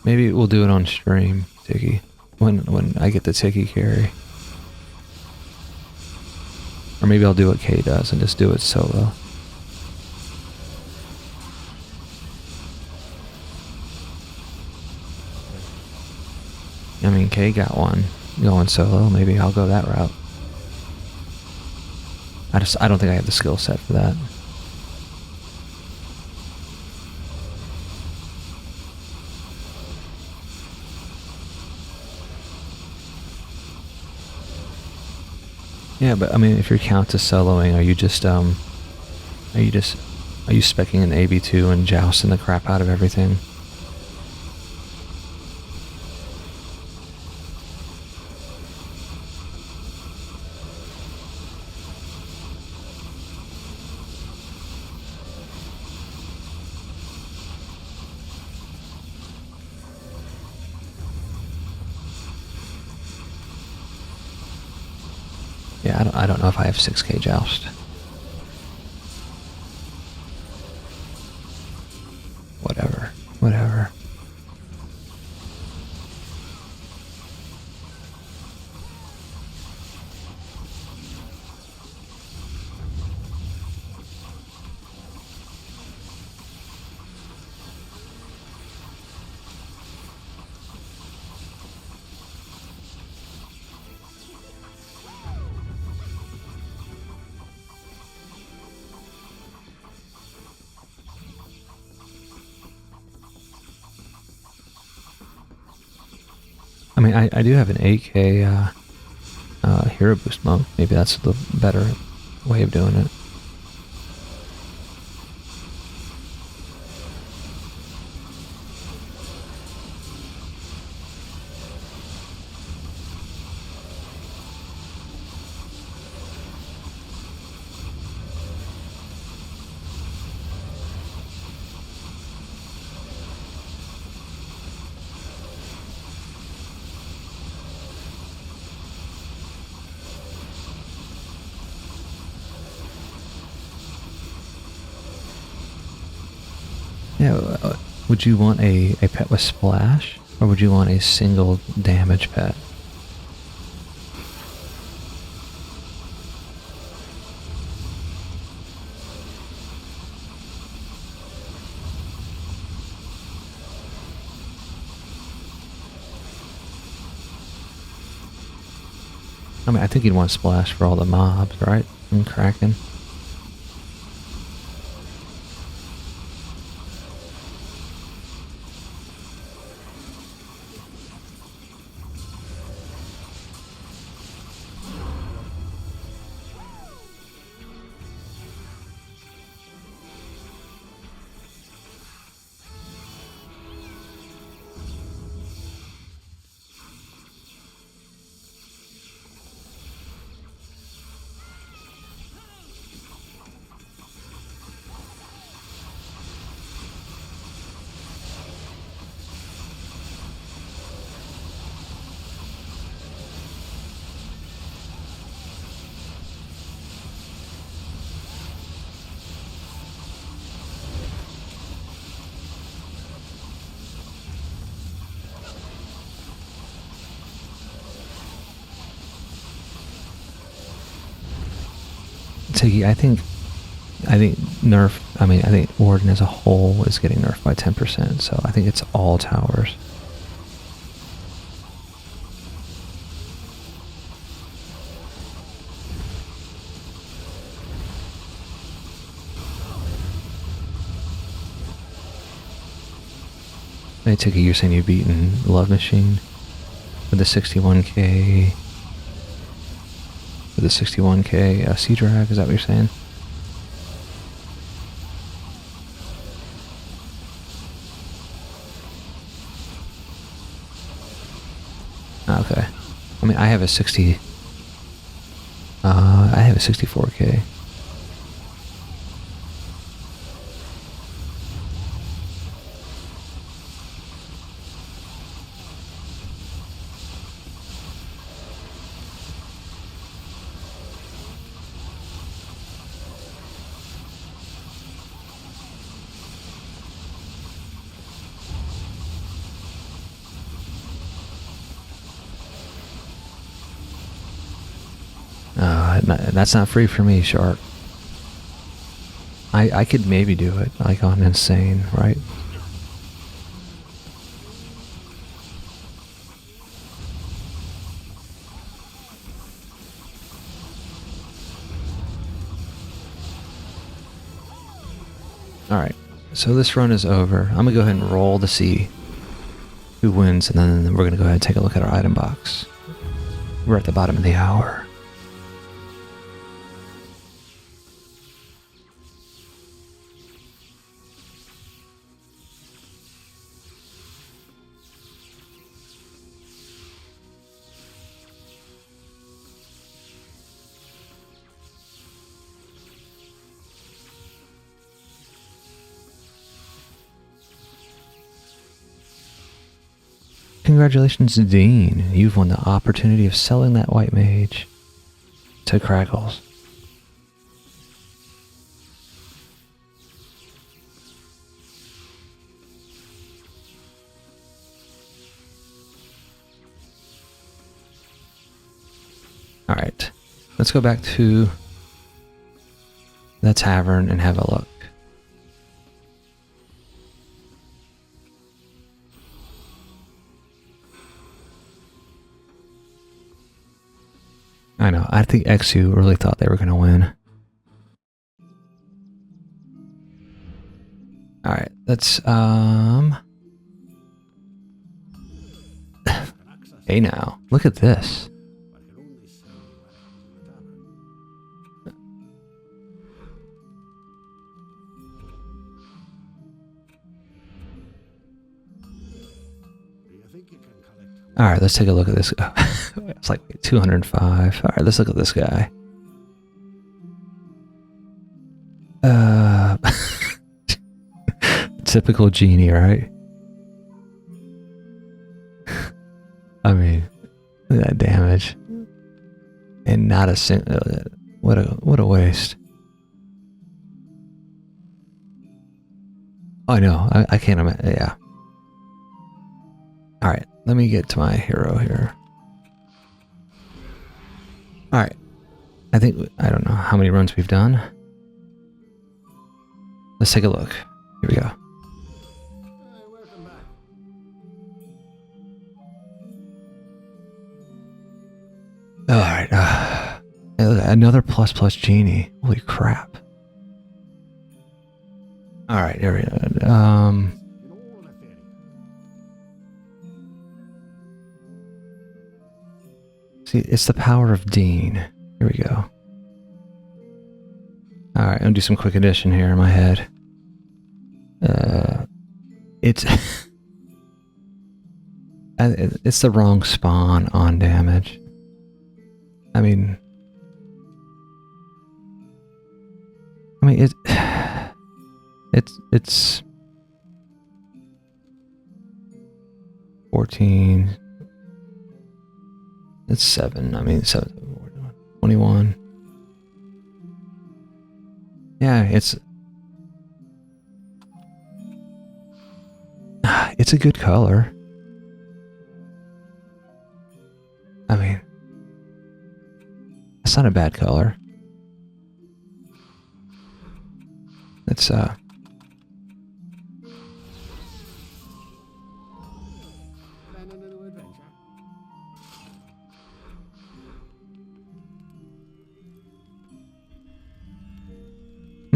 Maybe we'll do it on stream, Tiki, when I get the Tiki carry. Or maybe I'll do what Kay does and just do it solo. I mean, Kay got one going solo. Maybe I'll go that route. I don't think I have the skill set for that. Yeah, but I mean, if your count is soloing, are you speccing an AB2 and jousting the crap out of everything? Yeah, I don't know if I have 6k joust. Whatever. I mean, I do have an 8k hero boost mode. Maybe that's the better way of doing it. Yeah, would you want a pet with splash, or would you want a single damage pet? I mean, I think you'd want splash for all the mobs, right? And Kraken. Tiggy, I think nerf. I think Warden as a whole is getting nerfed by 10%. So I think it's all towers. I take it you're saying you've beaten Love Machine with the 61k. With the 61k Sea Drag, is that what you're saying? Okay. I mean, I have a 64k. That's not free for me, Shark. I could maybe do it, like on Insane, right? Alright, so this run is over. I'm gonna go ahead and roll to see who wins, and then we're gonna go ahead and take a look at our item box. We're at the bottom of the hour. Congratulations, Dean. You've won the opportunity of selling that white mage to Crackles. Alright, let's go back to the tavern and have a look. I know, I think XU really thought they were going to win. Alright, let's, hey now, look at this. Alright, let's take a look at this. It's like 205. Alright, let's look at this guy. Typical genie, right? I mean, look at that damage. And not a single... What a waste. Oh, I know. I can't imagine. Yeah. Alright, let me get to my hero here. Alright. I think, I don't know how many runs we've done. Let's take a look. Here we go. Alright, another plus genie. Holy crap. Alright, here we go. See, it's the power of Dean. Here we go. Alright, I'm gonna do some quick addition here in my head. It's... it's the wrong spawn on damage. I mean, it's 14. It's 7. I mean, 7, 21. Yeah, it's a good color. I mean, it's not a bad color. It's no,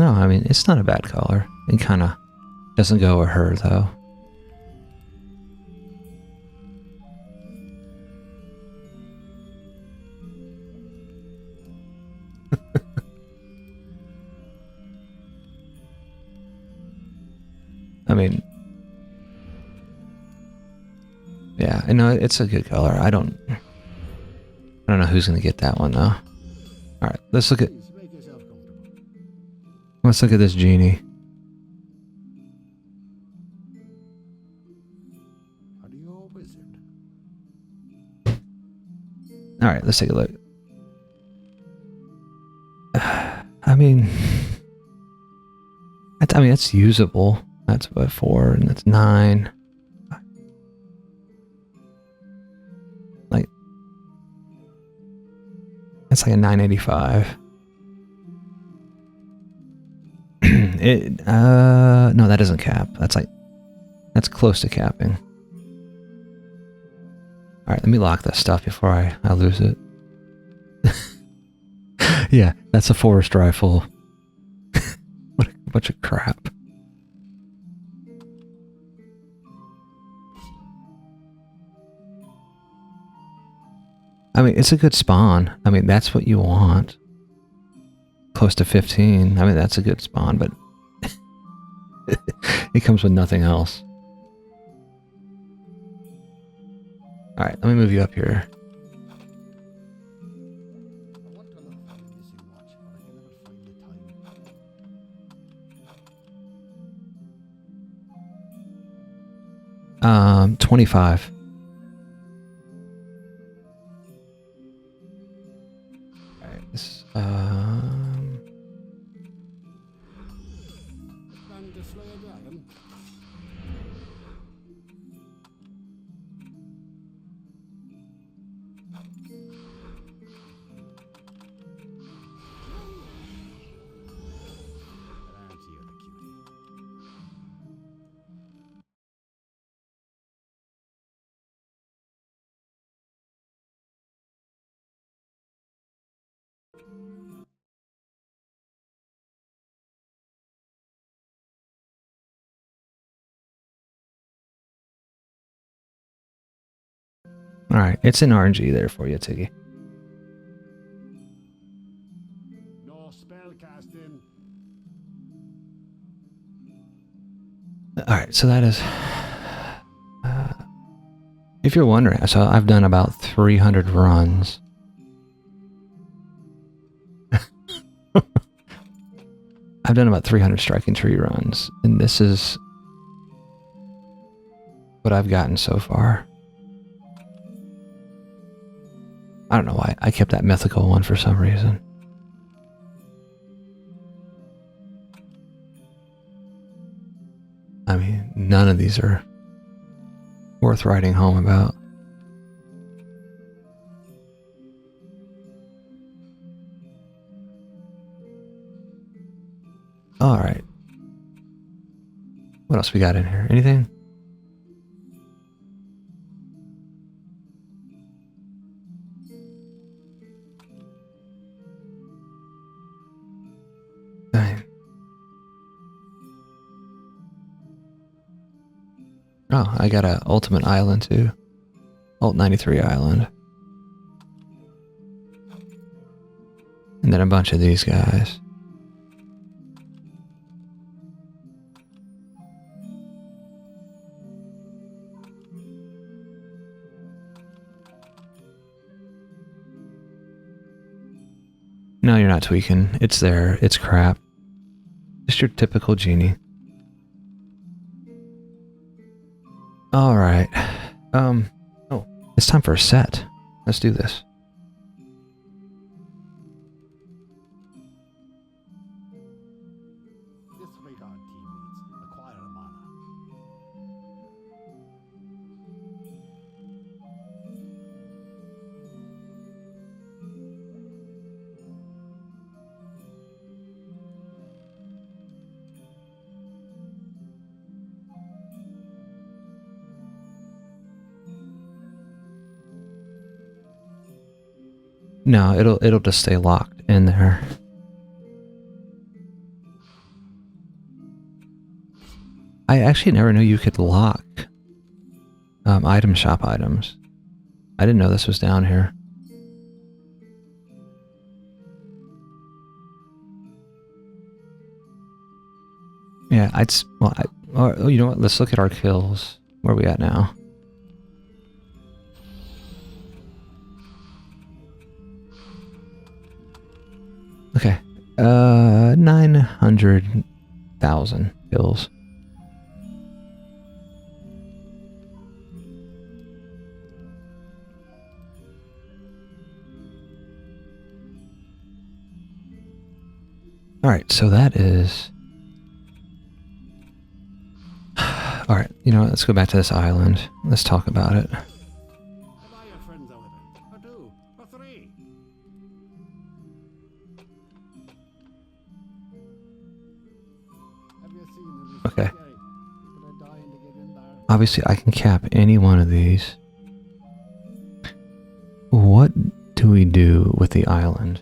I mean, it's not a bad color. It kind of doesn't go with her, though. Yeah, I know it's a good color. I don't know who's gonna get that one though. All right, let's look at this genie. All right, let's take a look. I mean, it's usable. That's what 4, and that's 9. Like, it's like a 985. No, that doesn't cap. That's close to capping. All right, let me lock this stuff before I lose it. Yeah, that's a forest rifle. What a bunch of crap. I mean, it's a good spawn. I mean, that's what you want. Close to 15. I mean, that's a good spawn, but it comes with nothing else. All right, let me move you up here. Um, 25. All right, this, all right, it's an RNG there for you, Tiggy. No spell casting. All right, so that is. If you're wondering, so I've done about 300 runs. I've done about 300 striking tree runs, and this is what I've gotten so far. I don't know why. I kept that mythical one for some reason. I mean, none of these are worth writing home about. All right. What else we got in here? Anything? Dang. Oh, I got a ultimate island too. Alt 93 island. And then a bunch of these guys. No, you're not tweaking. It's there. It's crap. Just your typical genie. All right. Oh, it's time for a set. Let's do this. Disregard teammates. Acquire a mana. No, it'll just stay locked in there. I actually never knew you could lock item shop items. I didn't know this was down here. Yeah, or you know what? Let's look at our kills. Where are we at now? 100,000 kills. Alright, so that is... Alright, you know what, let's go back to this island. Let's talk about it. Have I your friends out of it? Or two? Or three? Have you seen them? Okay. People are dying to get in there. Obviously, I can cap any one of these. What do we do with the island?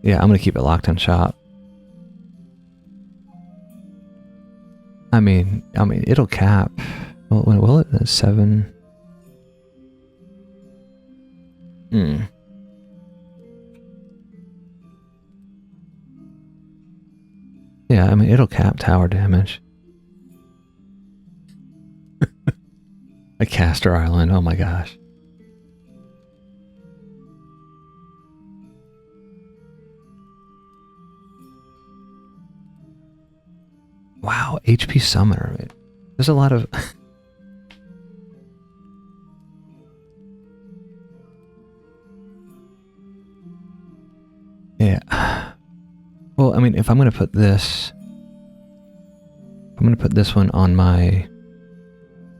Yeah, I'm gonna keep it locked in shop. I mean, it'll cap. Well, when will it? 7. Hmm. Yeah, I mean, it'll cap tower damage. A caster island. Oh my gosh. Wow, HP Summoner. There's a lot of... Yeah. Well, I mean, if I'm going to put this... I'm going to put this one on my...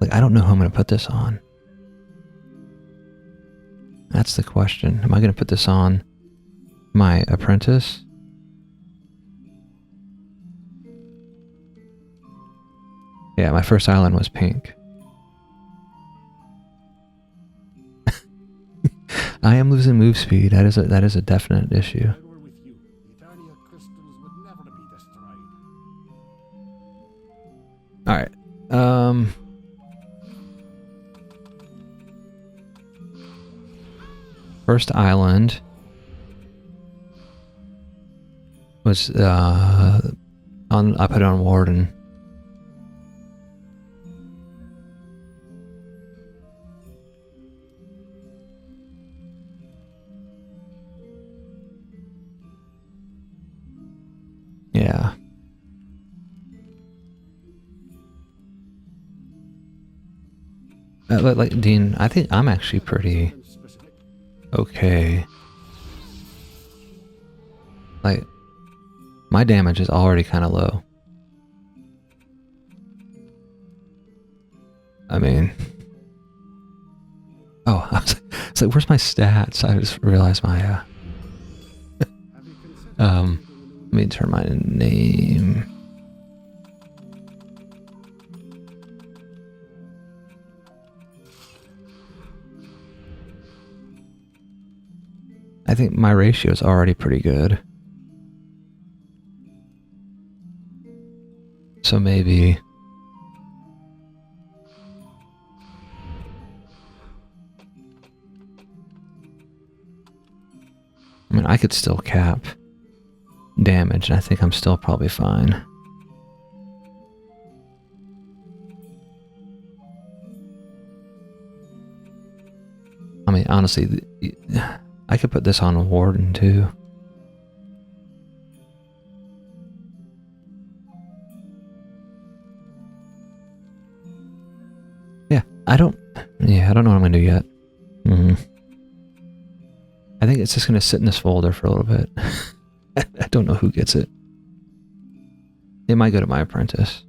Like, I don't know who I'm going to put this on. That's the question. Am I going to put this on my apprentice? Yeah, my first island was pink. I am losing move speed. That is a definite issue. I were with you. The Eternia crystals would never be destroyed. All right. First island was I put it on Warden. Yeah. Like Dean, I think I'm actually pretty okay. Like, my damage is already kind of low. I mean, oh, it's like, where's my stats? I just realized my let me turn my name. I think my ratio is already pretty good. So maybe... I mean, I could still cap damage, and I think I'm still probably fine. I mean, honestly, I could put this on Warden too. Yeah, I don't know what I'm gonna do yet. I think it's just gonna sit in this folder for a little bit. I don't know who gets it. It might go to my apprentice.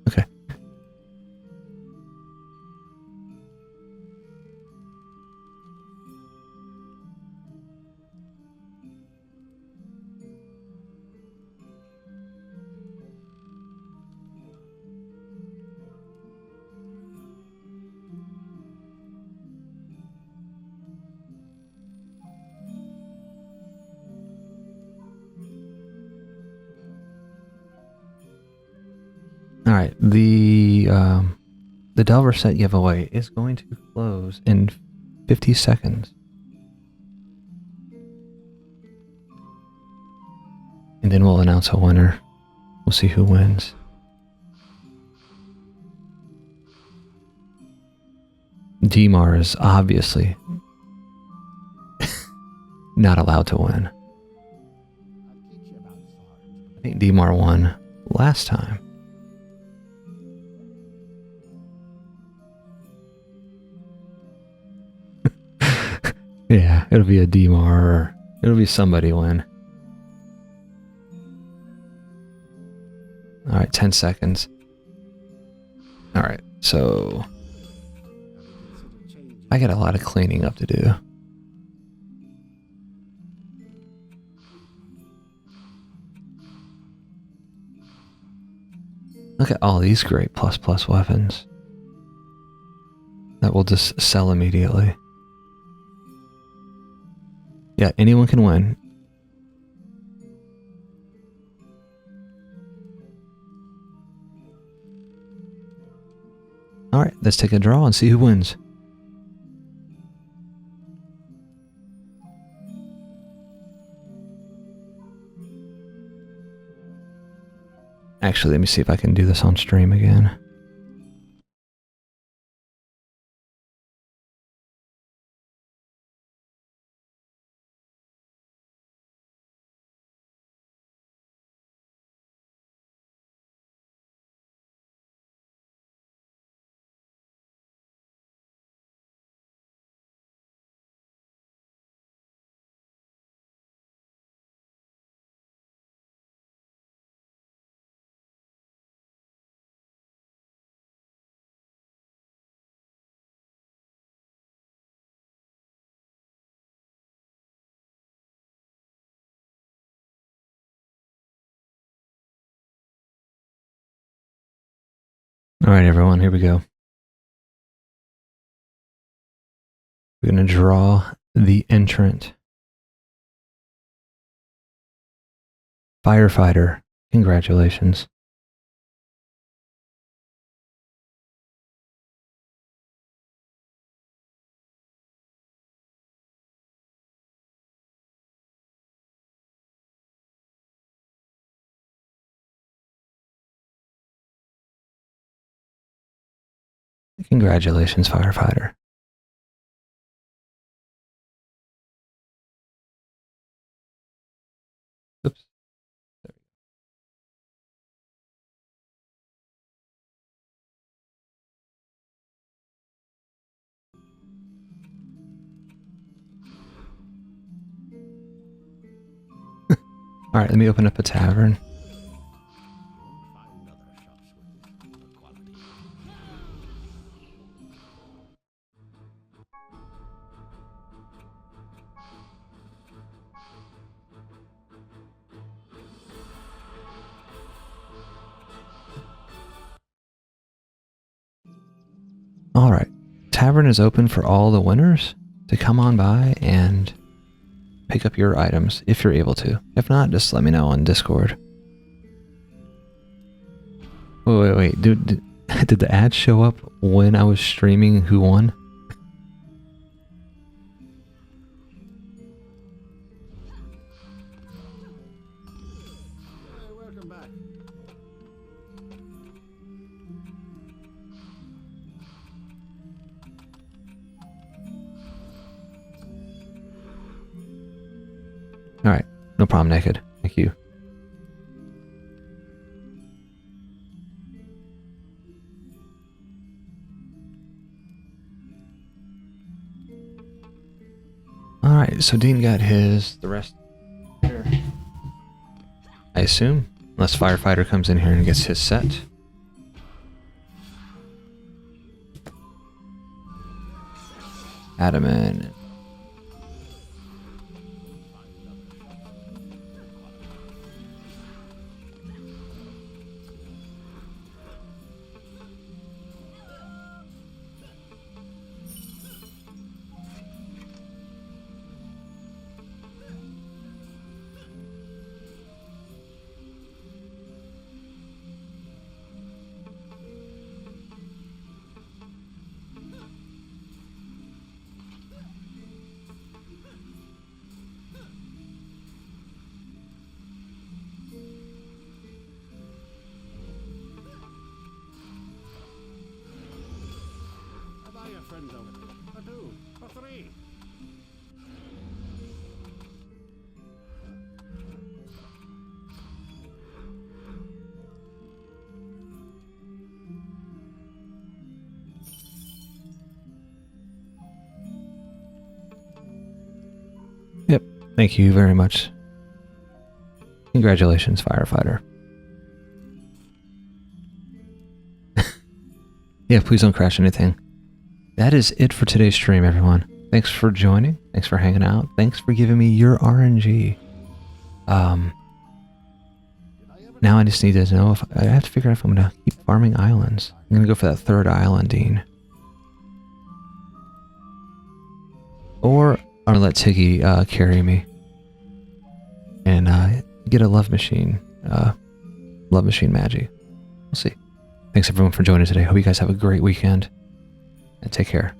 Okay. All right, the Delver set giveaway is going to close in 50 seconds. And then we'll announce a winner. We'll see who wins. Dmar is obviously not allowed to win. I think Dmar won last time. Yeah, it'll be a Dmar or it'll be somebody win. All right, 10 seconds. All right, so I got a lot of cleaning up to do. Look at all these great plus weapons that we'll just sell immediately. Yeah, anyone can win. All right, let's take a draw and see who wins. Actually, let me see if I can do this on stream again. All right, everyone, here we go. We're going to draw the entrant. Firefighter, congratulations. Congratulations, Firefighter. Oops. All right, let me open up a tavern. All right, tavern is open for all the winners to come on by and pick up your items if you're able to. If not, just let me know on Discord. Wait. Did the ad show up when I was streaming who won? Welcome back. All right, no problem, Naked. Thank you. All right, so Dean got his. The rest here, I assume, unless Firefighter comes in here and gets his set. Adamant. friends out there? I do. For 3. Yep. Thank you very much. Congratulations, firefighter. Yeah, please don't crash anything. That is it for today's stream, everyone. Thanks for joining. Thanks for hanging out. Thanks for giving me your RNG. Now I just need to know if I have to figure out if I'm gonna keep farming islands. I'm gonna go for that 3rd island, Dean. Or I'm gonna let Tiggy carry me and get a love machine Magi. We'll see. Thanks everyone for joining today. Hope you guys have a great weekend and take care.